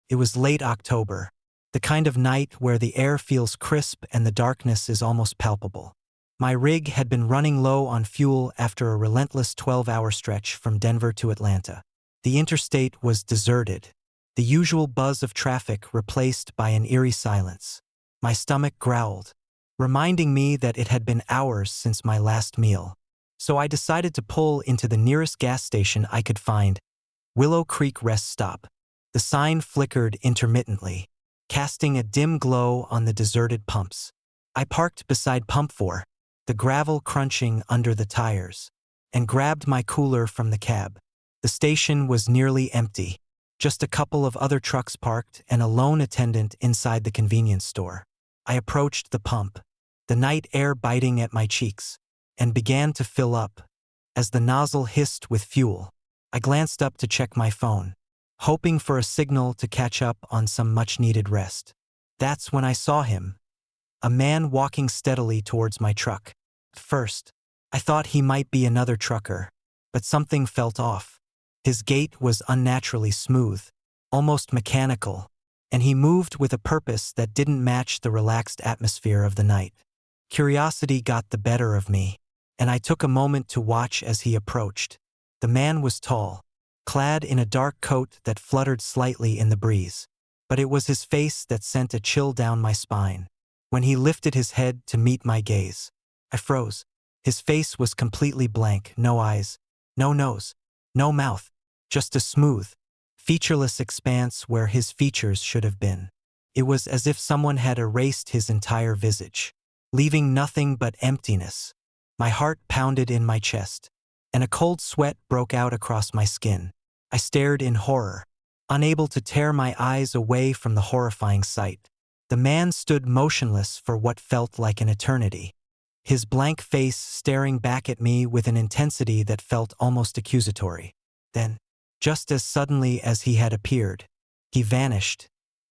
It was late October, the kind of night where the air feels crisp and the darkness is almost palpable. My rig had been running low on fuel after a relentless 12-hour stretch from Denver to Atlanta. The interstate was deserted, the usual buzz of traffic replaced by an eerie silence. My stomach growled, reminding me that it had been hours since my last meal. So I decided to pull into the nearest gas station I could find, Willow Creek Rest Stop. The sign flickered intermittently, casting a dim glow on the deserted pumps. I parked beside Pump 4, the gravel crunching under the tires, and grabbed my cooler from the cab. The station was nearly empty, just a couple of other trucks parked and a lone attendant inside the convenience store. I approached the pump, the night air biting at my cheeks, and began to fill up. As the nozzle hissed with fuel, I glanced up to check my phone, hoping for a signal to catch up on some much-needed rest. That's when I saw him, a man walking steadily towards my truck. At first, I thought he might be another trucker, but something felt off. His gait was unnaturally smooth, almost mechanical, and he moved with a purpose that didn't match the relaxed atmosphere of the night. Curiosity got the better of me, and I took a moment to watch as he approached. The man was tall, clad in a dark coat that fluttered slightly in the breeze, but it was his face that sent a chill down my spine. When he lifted his head to meet my gaze, I froze. His face was completely blank, no eyes, no nose, no mouth, just a smooth, featureless expanse where his features should have been. It was as if someone had erased his entire visage, leaving nothing but emptiness. My heart pounded in my chest, and a cold sweat broke out across my skin. I stared in horror, unable to tear my eyes away from the horrifying sight. The man stood motionless for what felt like an eternity, his blank face staring back at me with an intensity that felt almost accusatory. Then, just as suddenly as he had appeared, he vanished,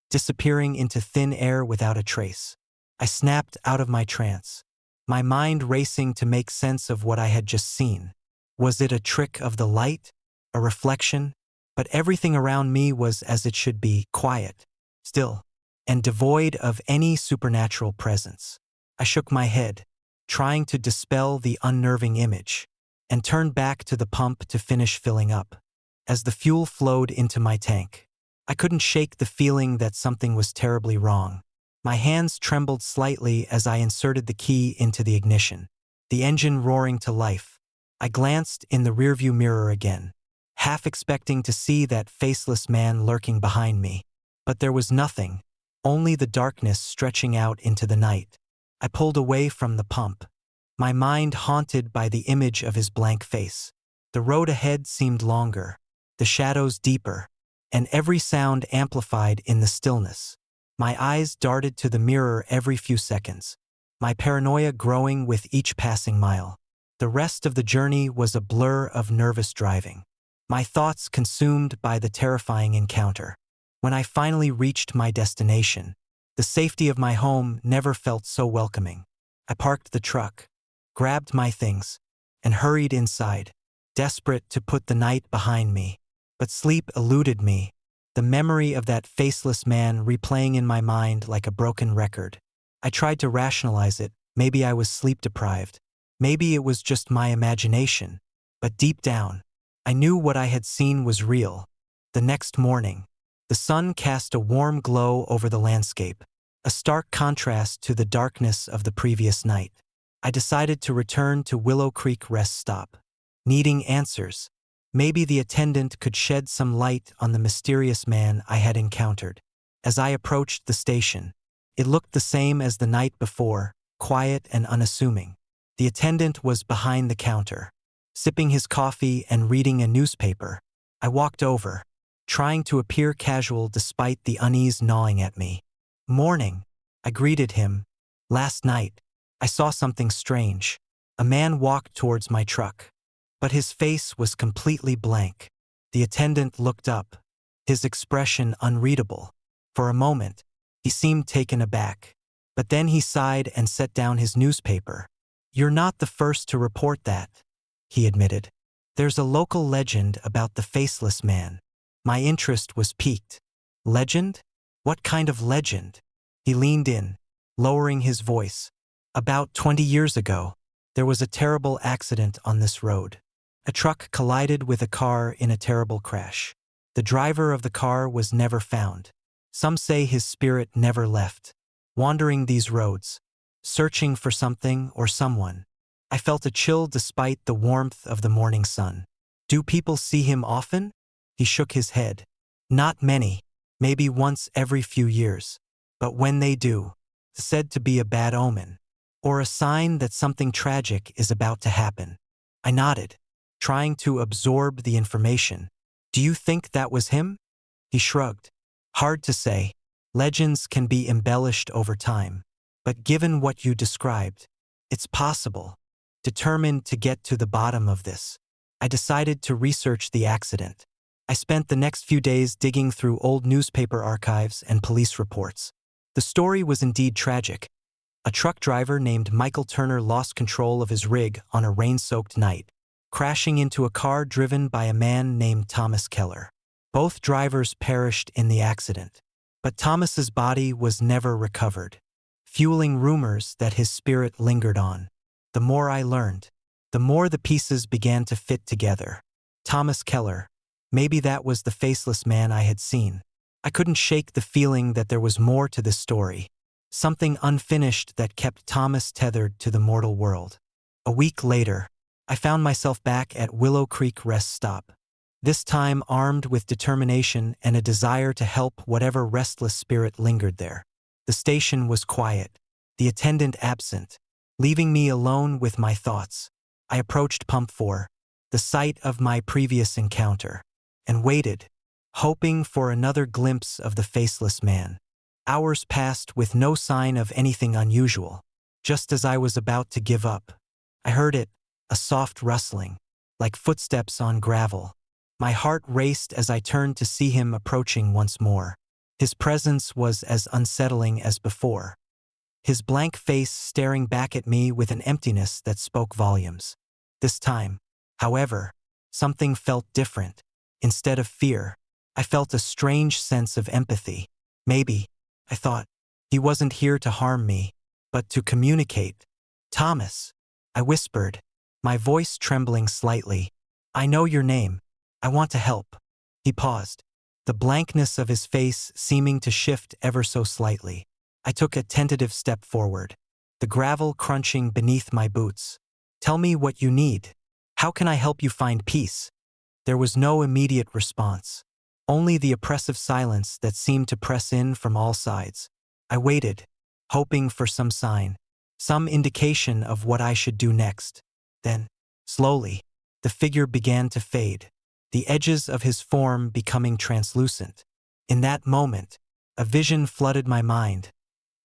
disappearing into thin air without a trace. I snapped out of my trance, my mind racing to make sense of what I had just seen. Was it a trick of the light? A reflection? But everything around me was as it should be, quiet, still, and devoid of any supernatural presence. I shook my head, trying to dispel the unnerving image, and turned back to the pump to finish filling up. As the fuel flowed into my tank, I couldn't shake the feeling that something was terribly wrong. My hands trembled slightly as I inserted the key into the ignition, the engine roaring to life. I glanced in the rearview mirror again, half expecting to see that faceless man lurking behind me. But there was nothing, only the darkness stretching out into the night. I pulled away from the pump, my mind haunted by the image of his blank face. The road ahead seemed longer, the shadows deeper, and every sound amplified in the stillness. My eyes darted to the mirror every few seconds, my paranoia growing with each passing mile. The rest of the journey was a blur of nervous driving, my thoughts consumed by the terrifying encounter. When I finally reached my destination, the safety of my home never felt so welcoming. I parked the truck, grabbed my things, and hurried inside, desperate to put the night behind me. But sleep eluded me, the memory of that faceless man replaying in my mind like a broken record. I tried to rationalize it. Maybe I was sleep-deprived. Maybe it was just my imagination. But deep down, I knew what I had seen was real. The next morning, the sun cast a warm glow over the landscape, a stark contrast to the darkness of the previous night. I decided to return to Willow Creek Rest Stop. Needing answers, maybe the attendant could shed some light on the mysterious man I had encountered. As I approached the station, it looked the same as the night before, quiet and unassuming. The attendant was behind the counter, sipping his coffee and reading a newspaper. I walked over, trying to appear casual despite the unease gnawing at me. "Morning," I greeted him. "Last night, I saw something strange." A man walked towards my truck, but his face was completely blank. The attendant looked up, his expression unreadable. For a moment, he seemed taken aback, but then he sighed and set down his newspaper. "You're not the first to report that," he admitted. "There's a local legend about the faceless man." My interest was piqued. "Legend? What kind of legend?" He leaned in, lowering his voice. "About 20 years ago, there was a terrible accident on this road. A truck collided with a car in a terrible crash. The driver of the car was never found. Some say his spirit never left, wandering these roads, searching for something or someone." I felt a chill despite the warmth of the morning sun. "Do people see him often?" He shook his head. "Not many, maybe once every few years. But when they do, it's said to be a bad omen, or a sign that something tragic is about to happen." I nodded, trying to absorb the information. "Do you think that was him?" He shrugged. "Hard to say. Legends can be embellished over time. But given what you described, it's possible." Determined to get to the bottom of this, I decided to research the accident. I spent the next few days digging through old newspaper archives and police reports. The story was indeed tragic. A truck driver named Michael Turner lost control of his rig on a rain-soaked night, crashing into a car driven by a man named Thomas Keller. Both drivers perished in the accident, but Thomas's body was never recovered, fueling rumors that his spirit lingered on. The more I learned, the more the pieces began to fit together. Thomas Keller, maybe that was the faceless man I had seen. I couldn't shake the feeling that there was more to this story, something unfinished that kept Thomas tethered to the mortal world. A week later, I found myself back at Willow Creek Rest Stop, this time armed with determination and a desire to help whatever restless spirit lingered there. The station was quiet, the attendant absent, leaving me alone with my thoughts. I approached Pump 4, the site of my previous encounter, and waited, hoping for another glimpse of the faceless man. Hours passed with no sign of anything unusual. Just as I was about to give up, I heard it, a soft rustling, like footsteps on gravel. My heart raced as I turned to see him approaching once more. His presence was as unsettling as before, his blank face staring back at me with an emptiness that spoke volumes. This time, however, something felt different. Instead of fear, I felt a strange sense of empathy. Maybe, I thought, he wasn't here to harm me, but to communicate. "Thomas," I whispered, my voice trembling slightly. "I know your name. I want to help." He paused, the blankness of his face seeming to shift ever so slightly. I took a tentative step forward, the gravel crunching beneath my boots. "Tell me what you need. How can I help you find peace?" There was no immediate response, only the oppressive silence that seemed to press in from all sides. I waited, hoping for some sign, some indication of what I should do next. Then, slowly, the figure began to fade, the edges of his form becoming translucent. In that moment, a vision flooded my mind.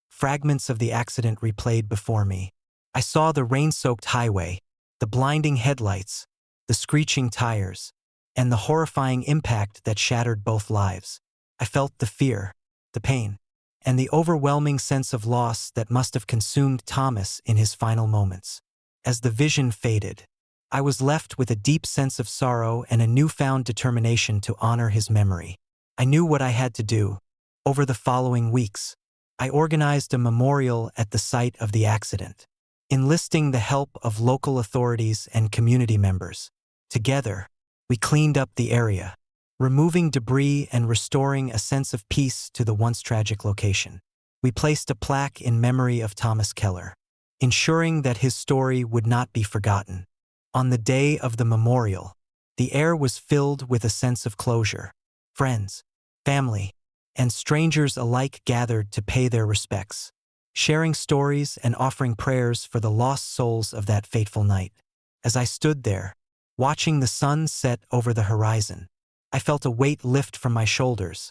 Fragments of the accident replayed before me. I saw the rain-soaked highway, the blinding headlights, the screeching tires, and the horrifying impact that shattered both lives. I felt the fear, the pain, and the overwhelming sense of loss that must have consumed Thomas in his final moments. As the vision faded, I was left with a deep sense of sorrow and a newfound determination to honor his memory. I knew what I had to do. Over the following weeks, I organized a memorial at the site of the accident, enlisting the help of local authorities and community members. Together, we cleaned up the area, removing debris and restoring a sense of peace to the once tragic location. We placed a plaque in memory of Thomas Keller, ensuring that his story would not be forgotten. On the day of the memorial, the air was filled with a sense of closure. Friends, family, and strangers alike gathered to pay their respects, sharing stories and offering prayers for the lost souls of that fateful night. As I stood there, watching the sun set over the horizon, I felt a weight lift from my shoulders,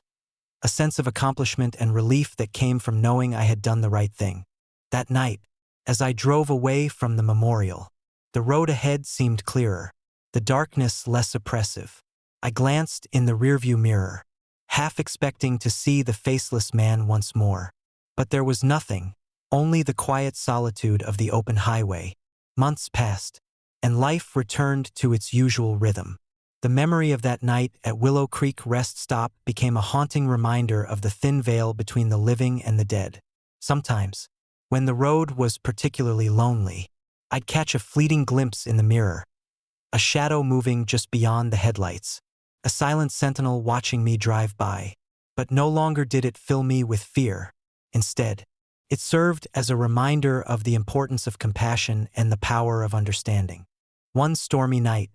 a sense of accomplishment and relief that came from knowing I had done the right thing. That night, as I drove away from the memorial, the road ahead seemed clearer, the darkness less oppressive. I glanced in the rearview mirror, half expecting to see the faceless man once more. But there was nothing, only the quiet solitude of the open highway. Months passed, and life returned to its usual rhythm. The memory of that night at Willow Creek Rest Stop became a haunting reminder of the thin veil between the living and the dead. Sometimes, when the road was particularly lonely, I'd catch a fleeting glimpse in the mirror, a shadow moving just beyond the headlights, a silent sentinel watching me drive by. But no longer did it fill me with fear. Instead, it served as a reminder of the importance of compassion and the power of understanding. One stormy night,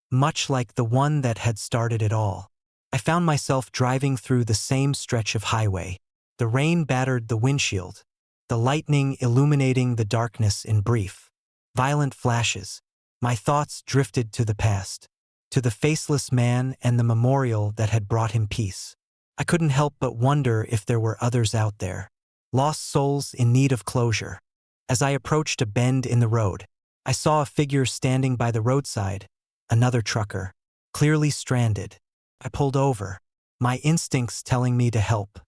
much like the one that had started it all, I found myself driving through the same stretch of highway. The rain battered the windshield, the lightning illuminating the darkness in brief, violent flashes. My thoughts drifted to the past, to the faceless man and the memorial that had brought him peace. I couldn't help but wonder if there were others out there, lost souls in need of closure. As I approached a bend in the road, I saw a figure standing by the roadside, another trucker, clearly stranded. I pulled over, my instincts telling me to help.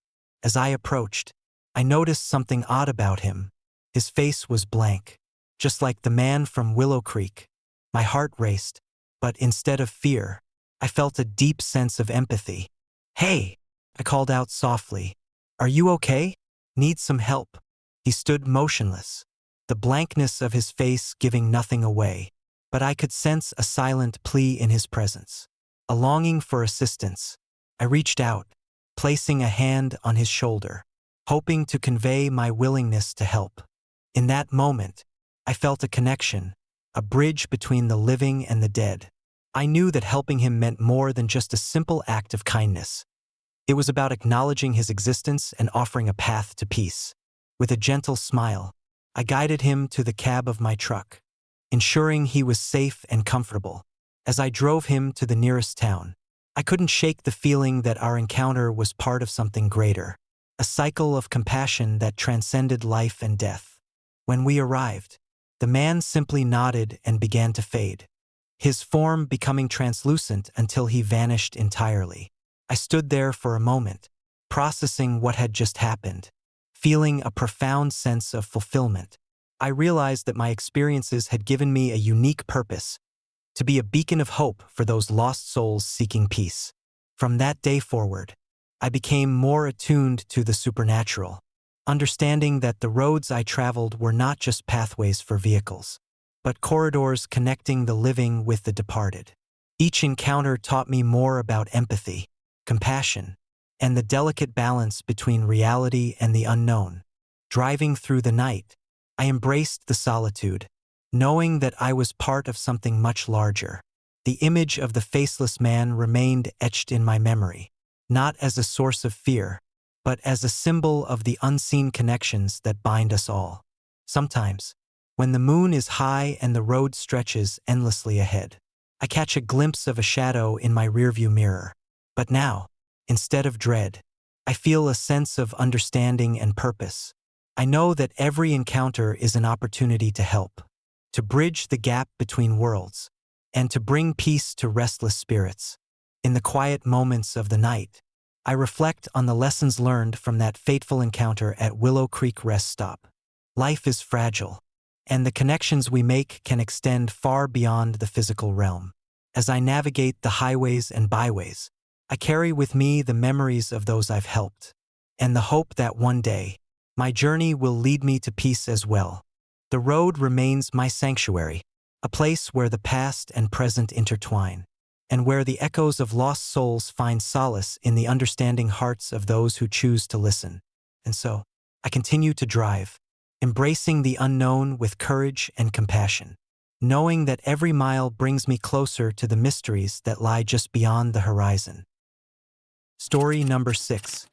As I approached, I noticed something odd about him. His face was blank, just like the man from Willow Creek. My heart raced, but instead of fear, I felt a deep sense of empathy. "Hey," I called out softly. "Are you okay? Need some help?" He stood motionless, the blankness of his face giving nothing away, but I could sense a silent plea in his presence, a longing for assistance. I reached out, placing a hand on his shoulder, hoping to convey my willingness to help. In that moment, I felt a connection, a bridge between the living and the dead. I knew that helping him meant more than just a simple act of kindness. It was about acknowledging his existence and offering a path to peace. With a gentle smile, I guided him to the cab of my truck, ensuring he was safe and comfortable. As I drove him to the nearest town, I couldn't shake the feeling that our encounter was part of something greater, a cycle of compassion that transcended life and death. When we arrived, the man simply nodded and began to fade, his form becoming translucent until he vanished entirely. I stood there for a moment, processing what had just happened, feeling a profound sense of fulfillment. I realized that my experiences had given me a unique purpose, to be a beacon of hope for those lost souls seeking peace. From that day forward, I became more attuned to the supernatural, understanding that the roads I traveled were not just pathways for vehicles, but corridors connecting the living with the departed. Each encounter taught me more about empathy, compassion, and the delicate balance between reality and the unknown. Driving through the night, I embraced the solitude, knowing that I was part of something much larger. The image of the faceless man remained etched in my memory, not as a source of fear, but as a symbol of the unseen connections that bind us all. Sometimes, when the moon is high and the road stretches endlessly ahead, I catch a glimpse of a shadow in my rearview mirror. But now, instead of dread, I feel a sense of understanding and purpose. I know that every encounter is an opportunity to help, to bridge the gap between worlds, and to bring peace to restless spirits. In the quiet moments of the night, I reflect on the lessons learned from that fateful encounter at Willow Creek Rest Stop. Life is fragile, and the connections we make can extend far beyond the physical realm. As I navigate the highways and byways, I carry with me the memories of those I've helped, and the hope that one day, my journey will lead me to peace as well. The road remains my sanctuary, a place where the past and present intertwine, and where the echoes of lost souls find solace in the understanding hearts of those who choose to listen. And so, I continue to drive, embracing the unknown with courage and compassion, knowing that every mile brings me closer to the mysteries that lie just beyond the horizon. Story number 6.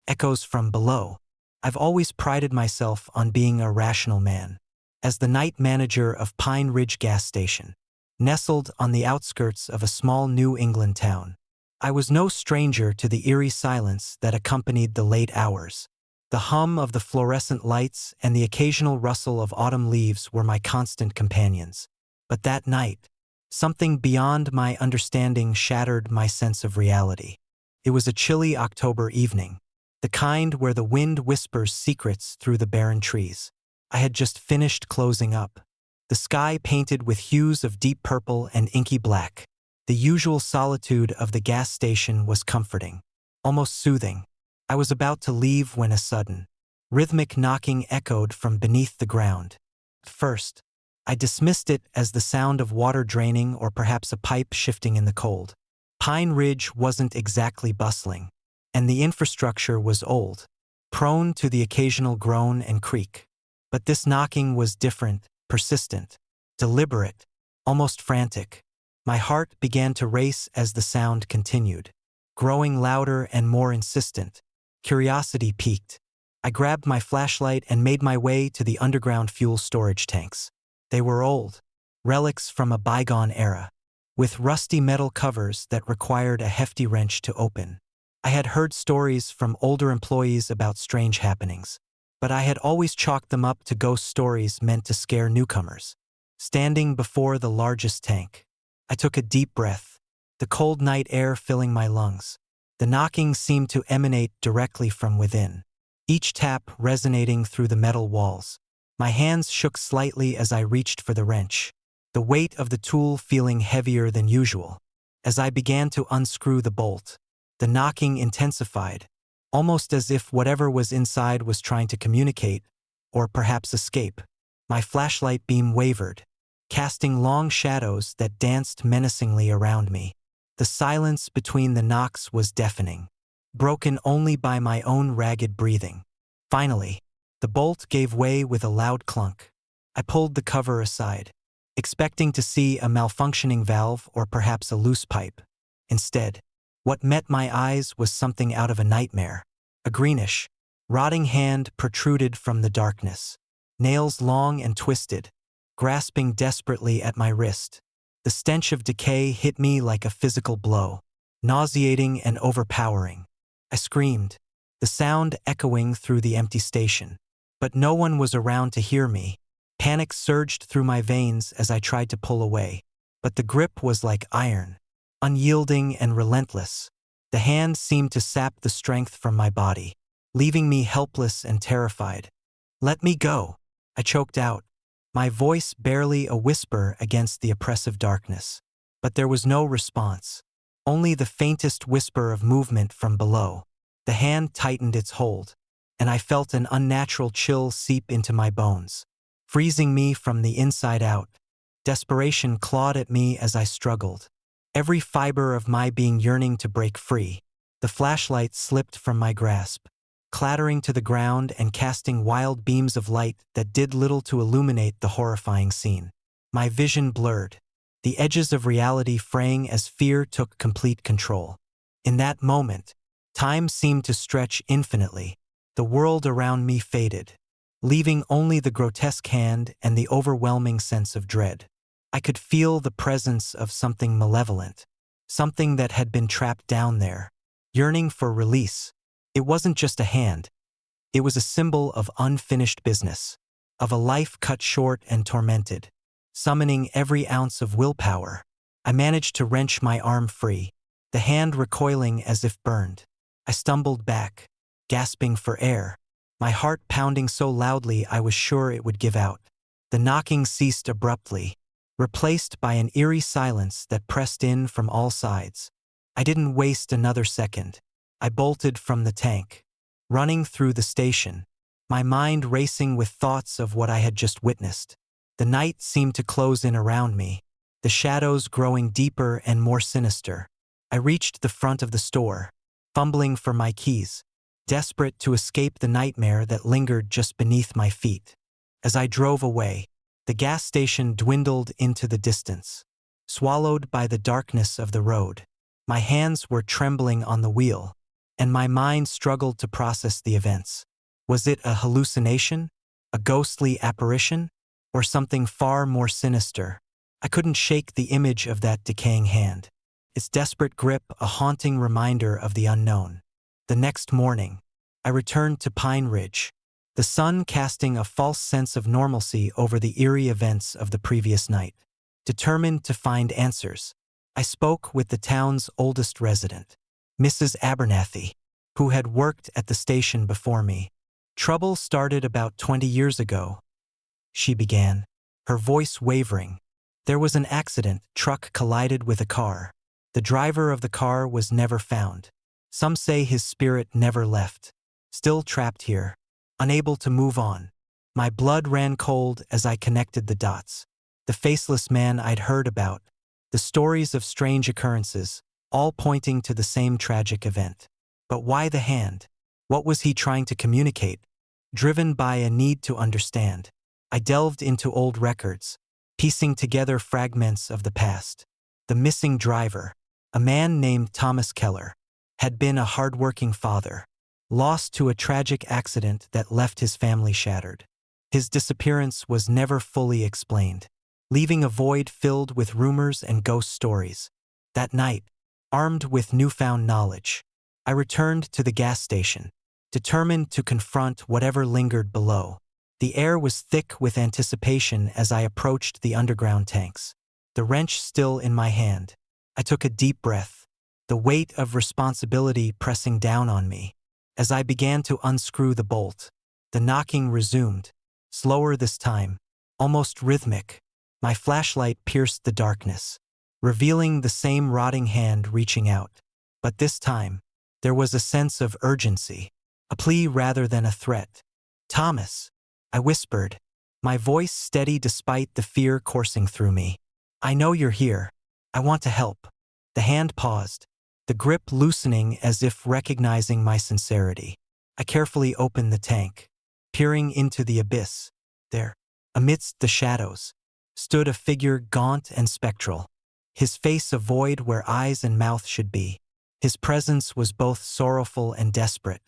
Echoes from below. I've always prided myself on being a rational man. As the night manager of Pine Ridge gas station, nestled on the outskirts of a small New England town, I was no stranger to the eerie silence that accompanied the late hours. The hum of the fluorescent lights and the occasional rustle of autumn leaves were my constant companions. But that night, something beyond my understanding shattered my sense of reality. It was a chilly October evening, the kind where the wind whispers secrets through the barren trees. I had just finished closing up, the sky painted with hues of deep purple and inky black. The usual solitude of the gas station was comforting, almost soothing. I was about to leave when a sudden, rhythmic knocking echoed from beneath the ground. At first, I dismissed it as the sound of water draining or perhaps a pipe shifting in the cold. Pine Ridge wasn't exactly bustling, and the infrastructure was old, prone to the occasional groan and creak. But this knocking was different, persistent, deliberate, almost frantic. My heart began to race as the sound continued, growing louder and more insistent. Curiosity piqued. I grabbed my flashlight and made my way to the underground fuel storage tanks. They were old, relics from a bygone era, with rusty metal covers that required a hefty wrench to open. I had heard stories from older employees about strange happenings, but I had always chalked them up to ghost stories meant to scare newcomers. Standing before the largest tank, I took a deep breath, the cold night air filling my lungs. The knocking seemed to emanate directly from within, each tap resonating through the metal walls. My hands shook slightly as I reached for the wrench, the weight of the tool feeling heavier than usual. As I began to unscrew the bolt, the knocking intensified, almost as if whatever was inside was trying to communicate, or perhaps escape. My flashlight beam wavered, casting long shadows that danced menacingly around me. The silence between the knocks was deafening, broken only by my own ragged breathing. Finally, the bolt gave way with a loud clunk. I pulled the cover aside, expecting to see a malfunctioning valve or perhaps a loose pipe. Instead, what met my eyes was something out of a nightmare. A greenish, rotting hand protruded from the darkness, nails long and twisted, grasping desperately at my wrist. The stench of decay hit me like a physical blow, nauseating and overpowering. I screamed, the sound echoing through the empty station. But no one was around to hear me. Panic surged through my veins as I tried to pull away. But the grip was like iron, unyielding and relentless. The hand seemed to sap the strength from my body, leaving me helpless and terrified. "Let me go," I choked out, my voice barely a whisper against the oppressive darkness. But there was no response, only the faintest whisper of movement from below. The hand tightened its hold, and I felt an unnatural chill seep into my bones, freezing me from the inside out. Desperation clawed at me as I struggled, every fiber of my being yearning to break free. The flashlight slipped from my grasp, clattering to the ground and casting wild beams of light that did little to illuminate the horrifying scene. My vision blurred, the edges of reality fraying as fear took complete control. In that moment, time seemed to stretch infinitely. The world around me faded, leaving only the grotesque hand and the overwhelming sense of dread. I could feel the presence of something malevolent, something that had been trapped down there, yearning for release. It wasn't just a hand. It was a symbol of unfinished business, of a life cut short and tormented. Summoning every ounce of willpower, I managed to wrench my arm free, the hand recoiling as if burned. I stumbled back, gasping for air, my heart pounding so loudly I was sure it would give out. The knocking ceased abruptly, replaced by an eerie silence that pressed in from all sides. I didn't waste another second. I bolted from the tank, running through the station, my mind racing with thoughts of what I had just witnessed. The night seemed to close in around me, the shadows growing deeper and more sinister. I reached the front of the store, fumbling for my keys, desperate to escape the nightmare that lingered just beneath my feet. As I drove away, the gas station dwindled into the distance, swallowed by the darkness of the road. My hands were trembling on the wheel, and my mind struggled to process the events. Was it a hallucination, a ghostly apparition, or something far more sinister? I couldn't shake the image of that decaying hand, its desperate grip a haunting reminder of the unknown. The next morning, I returned to Pine Ridge, the sun casting a false sense of normalcy over the eerie events of the previous night. Determined to find answers, I spoke with the town's oldest resident, Mrs. Abernathy, who had worked at the station before me. "Trouble started about 20 years ago," she began, her voice wavering. "There was an accident, truck collided with a car. The driver of the car was never found. Some say his spirit never left, still trapped here, unable to move on." My blood ran cold as I connected the dots. The faceless man I'd heard about, the stories of strange occurrences, all pointing to the same tragic event. But why the hand? What was he trying to communicate? Driven by a need to understand, I delved into old records, piecing together fragments of the past. The missing driver, a man named Thomas Keller, had been a hard-working father, lost to a tragic accident that left his family shattered. His disappearance was never fully explained, leaving a void filled with rumors and ghost stories. That night, armed with newfound knowledge, I returned to the gas station, determined to confront whatever lingered below. The air was thick with anticipation as I approached the underground tanks, the wrench still in my hand. I took a deep breath, the weight of responsibility pressing down on me. As I began to unscrew the bolt, the knocking resumed, slower this time, almost rhythmic. My flashlight pierced the darkness, revealing the same rotting hand reaching out. But this time, there was a sense of urgency, a plea rather than a threat. "Thomas," I whispered, my voice steady despite the fear coursing through me. "I know you're here. I want to help." The hand paused, the grip loosening as if recognizing my sincerity. I carefully opened the tank, peering into the abyss. There, amidst the shadows, stood a figure gaunt and spectral, his face a void where eyes and mouth should be. His presence was both sorrowful and desperate.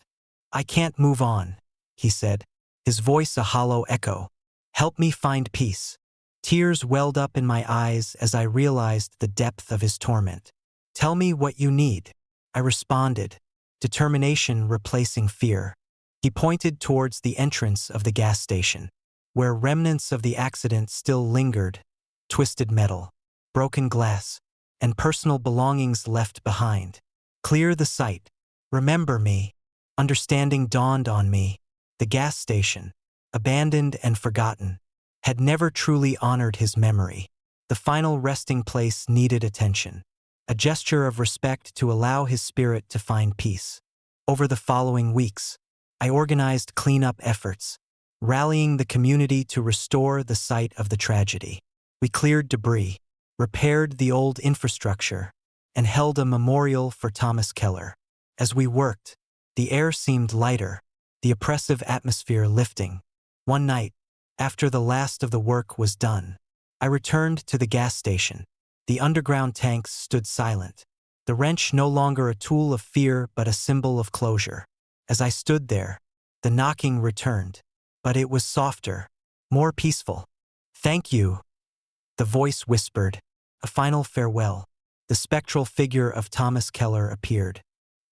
"I can't move on," he said, his voice a hollow echo. "Help me find peace." Tears welled up in my eyes as I realized the depth of his torment. "Tell me what you need," I responded, determination replacing fear. He pointed towards the entrance of the gas station, where remnants of the accident still lingered, twisted metal, broken glass, and personal belongings left behind. "Clear the site. Remember me." Understanding dawned on me. The gas station, abandoned and forgotten, had never truly honored his memory. The final resting place needed attention, a gesture of respect to allow his spirit to find peace. Over the following weeks, I organized cleanup efforts, rallying the community to restore the site of the tragedy. We cleared debris, repaired the old infrastructure, and held a memorial for Thomas Keller. As we worked, the air seemed lighter, the oppressive atmosphere lifting. One night, after the last of the work was done, I returned to the gas station. The underground tanks stood silent, the wrench no longer a tool of fear but a symbol of closure. As I stood there, the knocking returned, but it was softer, more peaceful. "Thank you," the voice whispered, a final farewell. The spectral figure of Thomas Keller appeared,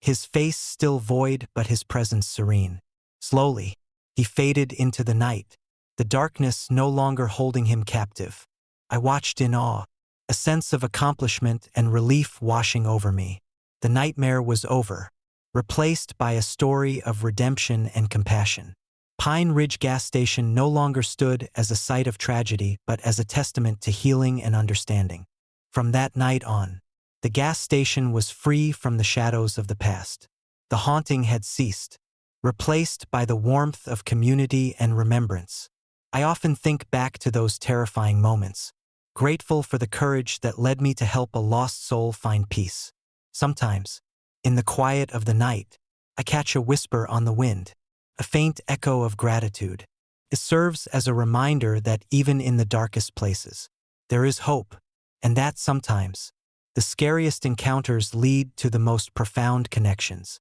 his face still void but his presence serene. Slowly, he faded into the night, the darkness no longer holding him captive. I watched in awe, a sense of accomplishment and relief washing over me. The nightmare was over, replaced by a story of redemption and compassion. Pine Ridge gas station no longer stood as a site of tragedy but as a testament to healing and understanding. From that night on, the gas station was free from the shadows of the past. The haunting had ceased, replaced by the warmth of community and remembrance. I often think back to those terrifying moments, grateful for the courage that led me to help a lost soul find peace. Sometimes, in the quiet of the night, I catch a whisper on the wind, a faint echo of gratitude. It serves as a reminder that even in the darkest places, there is hope, and that sometimes, the scariest encounters lead to the most profound connections.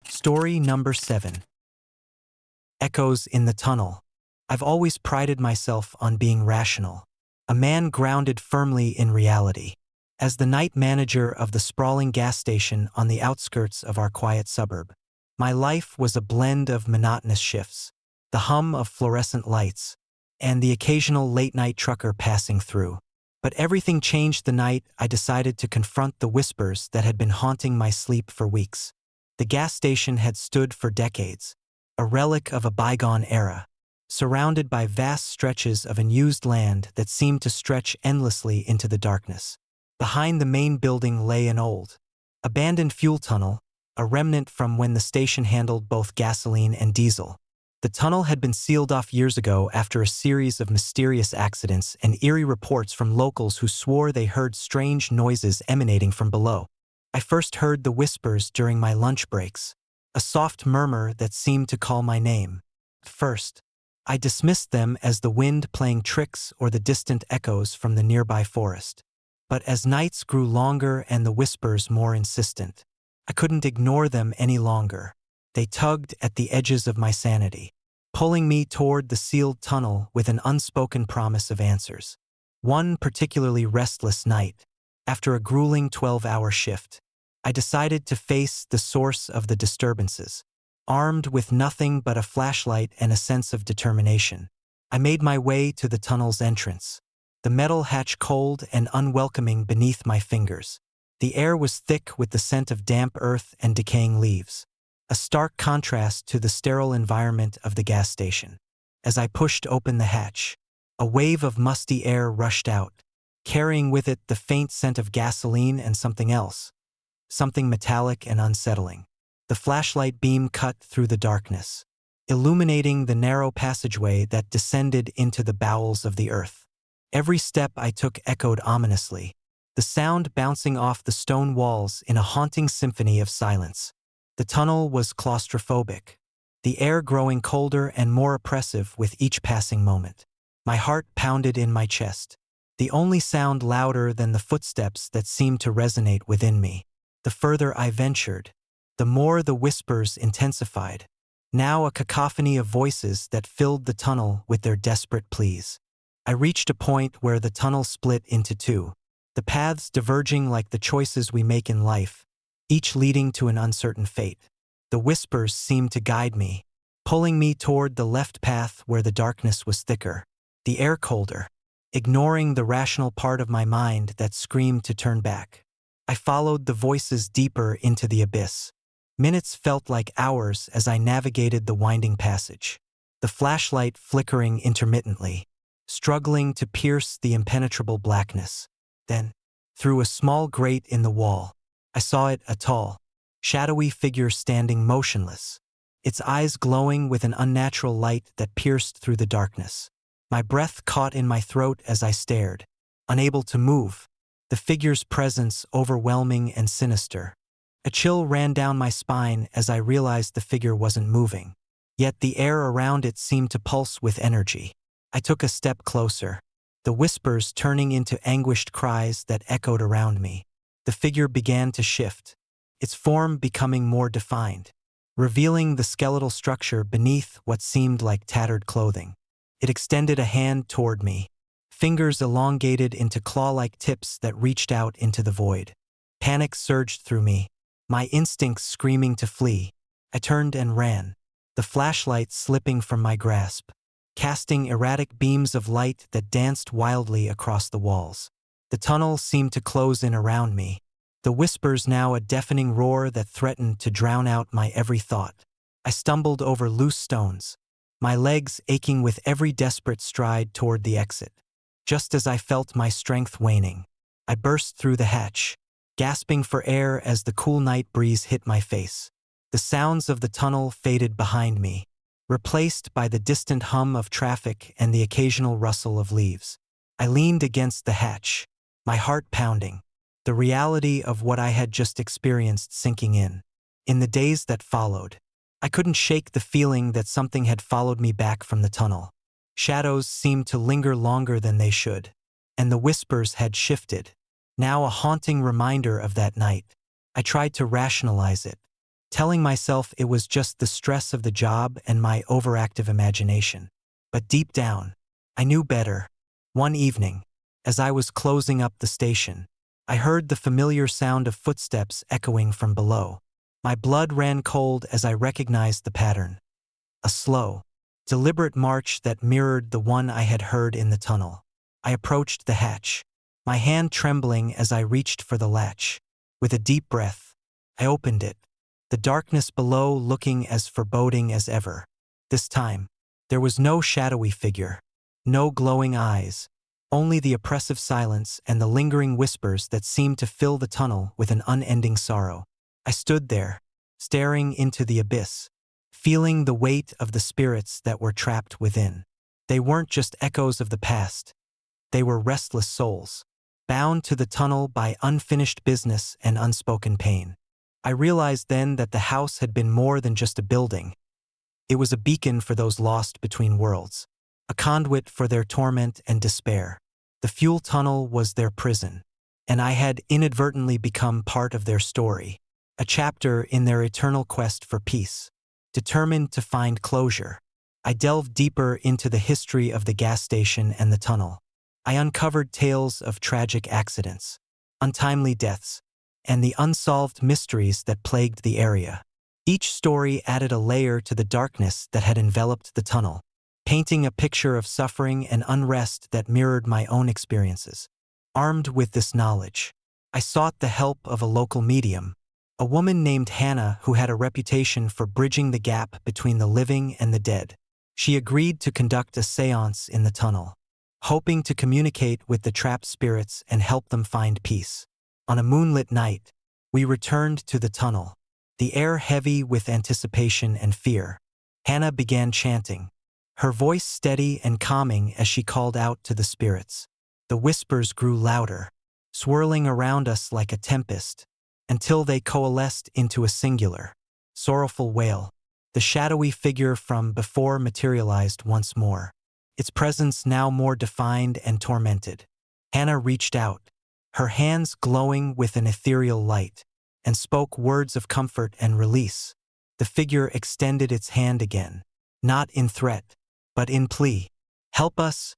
Story number 7. Echoes in the Tunnel. I've always prided myself on being rational, a man grounded firmly in reality. As the night manager of the sprawling gas station on the outskirts of our quiet suburb, my life was a blend of monotonous shifts, the hum of fluorescent lights, and the occasional late-night trucker passing through. But everything changed the night I decided to confront the whispers that had been haunting my sleep for weeks. The gas station had stood for decades, a relic of a bygone era, surrounded by vast stretches of unused land that seemed to stretch endlessly into the darkness. Behind the main building lay an old, abandoned fuel tunnel, a remnant from when the station handled both gasoline and diesel. The tunnel had been sealed off years ago after a series of mysterious accidents and eerie reports from locals who swore they heard strange noises emanating from below. I first heard the whispers during my lunch breaks, a soft murmur that seemed to call my name. At first, I dismissed them as the wind playing tricks or the distant echoes from the nearby forest. But as nights grew longer and the whispers more insistent, I couldn't ignore them any longer. They tugged at the edges of my sanity, pulling me toward the sealed tunnel with an unspoken promise of answers. One particularly restless night, after a grueling 12-hour shift, I decided to face the source of the disturbances. Armed with nothing but a flashlight and a sense of determination, I made my way to the tunnel's entrance. The metal hatch cold and unwelcoming beneath my fingers. The air was thick with the scent of damp earth and decaying leaves, a stark contrast to the sterile environment of the gas station. As I pushed open the hatch, a wave of musty air rushed out, carrying with it the faint scent of gasoline and something else, something metallic and unsettling. The flashlight beam cut through the darkness, illuminating the narrow passageway that descended into the bowels of the earth. Every step I took echoed ominously, the sound bouncing off the stone walls in a haunting symphony of silence. The tunnel was claustrophobic, the air growing colder and more oppressive with each passing moment. My heart pounded in my chest, the only sound louder than the footsteps that seemed to resonate within me. The further I ventured, the more the whispers intensified, now a cacophony of voices that filled the tunnel with their desperate pleas. I reached a point where the tunnel split into two, the paths diverging like the choices we make in life, each leading to an uncertain fate. The whispers seemed to guide me, pulling me toward the left path where the darkness was thicker, the air colder, ignoring the rational part of my mind that screamed to turn back. I followed the voices deeper into the abyss. Minutes felt like hours as I navigated the winding passage, the flashlight flickering intermittently, struggling to pierce the impenetrable blackness. Then, through a small grate in the wall, I saw it, a tall, shadowy figure standing motionless, its eyes glowing with an unnatural light that pierced through the darkness. My breath caught in my throat as I stared, unable to move, the figure's presence overwhelming and sinister. A chill ran down my spine as I realized the figure wasn't moving, yet the air around it seemed to pulse with energy. I took a step closer, the whispers turning into anguished cries that echoed around me. The figure began to shift, its form becoming more defined, revealing the skeletal structure beneath what seemed like tattered clothing. It extended a hand toward me, fingers elongated into claw-like tips that reached out into the void. Panic surged through me, my instincts screaming to flee. I turned and ran, the flashlight slipping from my grasp, casting erratic beams of light that danced wildly across the walls. The tunnel seemed to close in around me, the whispers now a deafening roar that threatened to drown out my every thought. I stumbled over loose stones, my legs aching with every desperate stride toward the exit. Just as I felt my strength waning, I burst through the hatch, gasping for air as the cool night breeze hit my face. The sounds of the tunnel faded behind me, replaced by the distant hum of traffic and the occasional rustle of leaves. I leaned against the hatch, my heart pounding, the reality of what I had just experienced sinking in. In the days that followed, I couldn't shake the feeling that something had followed me back from the tunnel. Shadows seemed to linger longer than they should, and the whispers had shifted, now a haunting reminder of that night. I tried to rationalize it, telling myself it was just the stress of the job and my overactive imagination. But deep down, I knew better. One evening, as I was closing up the station, I heard the familiar sound of footsteps echoing from below. My blood ran cold as I recognized the pattern. A slow, deliberate march that mirrored the one I had heard in the tunnel. I approached the hatch, my hand trembling as I reached for the latch. With a deep breath, I opened it, the darkness below looking as foreboding as ever. This time, there was no shadowy figure, no glowing eyes, only the oppressive silence and the lingering whispers that seemed to fill the tunnel with an unending sorrow. I stood there, staring into the abyss, feeling the weight of the spirits that were trapped within. They weren't just echoes of the past. They were restless souls, bound to the tunnel by unfinished business and unspoken pain. I realized then that the house had been more than just a building. It was a beacon for those lost between worlds, a conduit for their torment and despair. The fuel tunnel was their prison, and I had inadvertently become part of their story, a chapter in their eternal quest for peace. Determined to find closure, I delved deeper into the history of the gas station and the tunnel. I uncovered tales of tragic accidents, untimely deaths, and the unsolved mysteries that plagued the area. Each story added a layer to the darkness that had enveloped the tunnel, painting a picture of suffering and unrest that mirrored my own experiences. Armed with this knowledge, I sought the help of a local medium, a woman named Hannah who had a reputation for bridging the gap between the living and the dead. She agreed to conduct a séance in the tunnel, hoping to communicate with the trapped spirits and help them find peace. On a moonlit night, we returned to the tunnel, the air heavy with anticipation and fear. Hannah began chanting, her voice steady and calming as she called out to the spirits. The whispers grew louder, swirling around us like a tempest, until they coalesced into a singular, sorrowful wail. The shadowy figure from before materialized once more, its presence now more defined and tormented. Hannah reached out, her hands glowing with an ethereal light, and spoke words of comfort and release. The figure extended its hand again, not in threat, but in plea. Help us,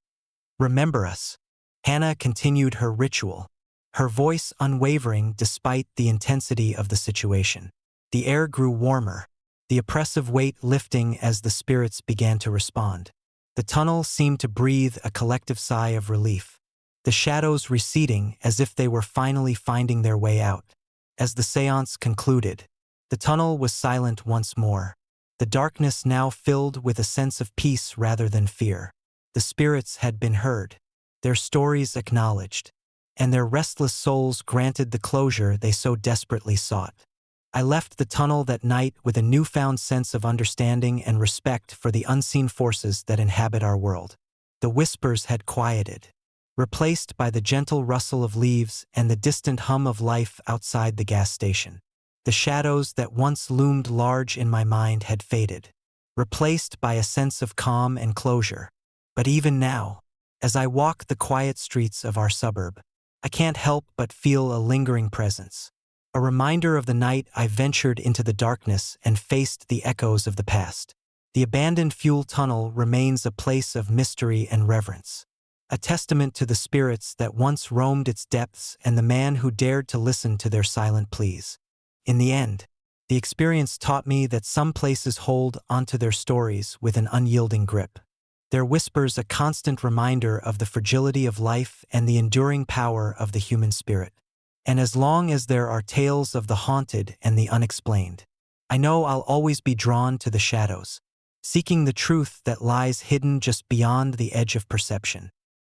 remember us. Hannah continued her ritual, her voice unwavering despite the intensity of the situation. The air grew warmer, the oppressive weight lifting as the spirits began to respond. The tunnel seemed to breathe a collective sigh of relief, the shadows receding as if they were finally finding their way out. As the séance concluded, the tunnel was silent once more, the darkness now filled with a sense of peace rather than fear. The spirits had been heard, their stories acknowledged, and their restless souls granted the closure they so desperately sought. I left the tunnel that night with a newfound sense of understanding and respect for the unseen forces that inhabit our world. The whispers had quieted, replaced by the gentle rustle of leaves and the distant hum of life outside the gas station. The shadows that once loomed large in my mind had faded, replaced by a sense of calm and closure. But even now, as I walk the quiet streets of our suburb, I can't help but feel a lingering presence, a reminder of the night I ventured into the darkness and faced the echoes of the past. The abandoned fuel tunnel remains a place of mystery and reverence, a testament to the spirits that once roamed its depths and the man who dared to listen to their silent pleas. In the end, the experience taught me that some places hold onto their stories with an unyielding grip, their whispers a constant reminder of the fragility of life and the enduring power of the human spirit. And as long as there are tales of the haunted and the unexplained, I know I'll always be drawn to the shadows, seeking the truth that lies hidden just beyond the edge of perception.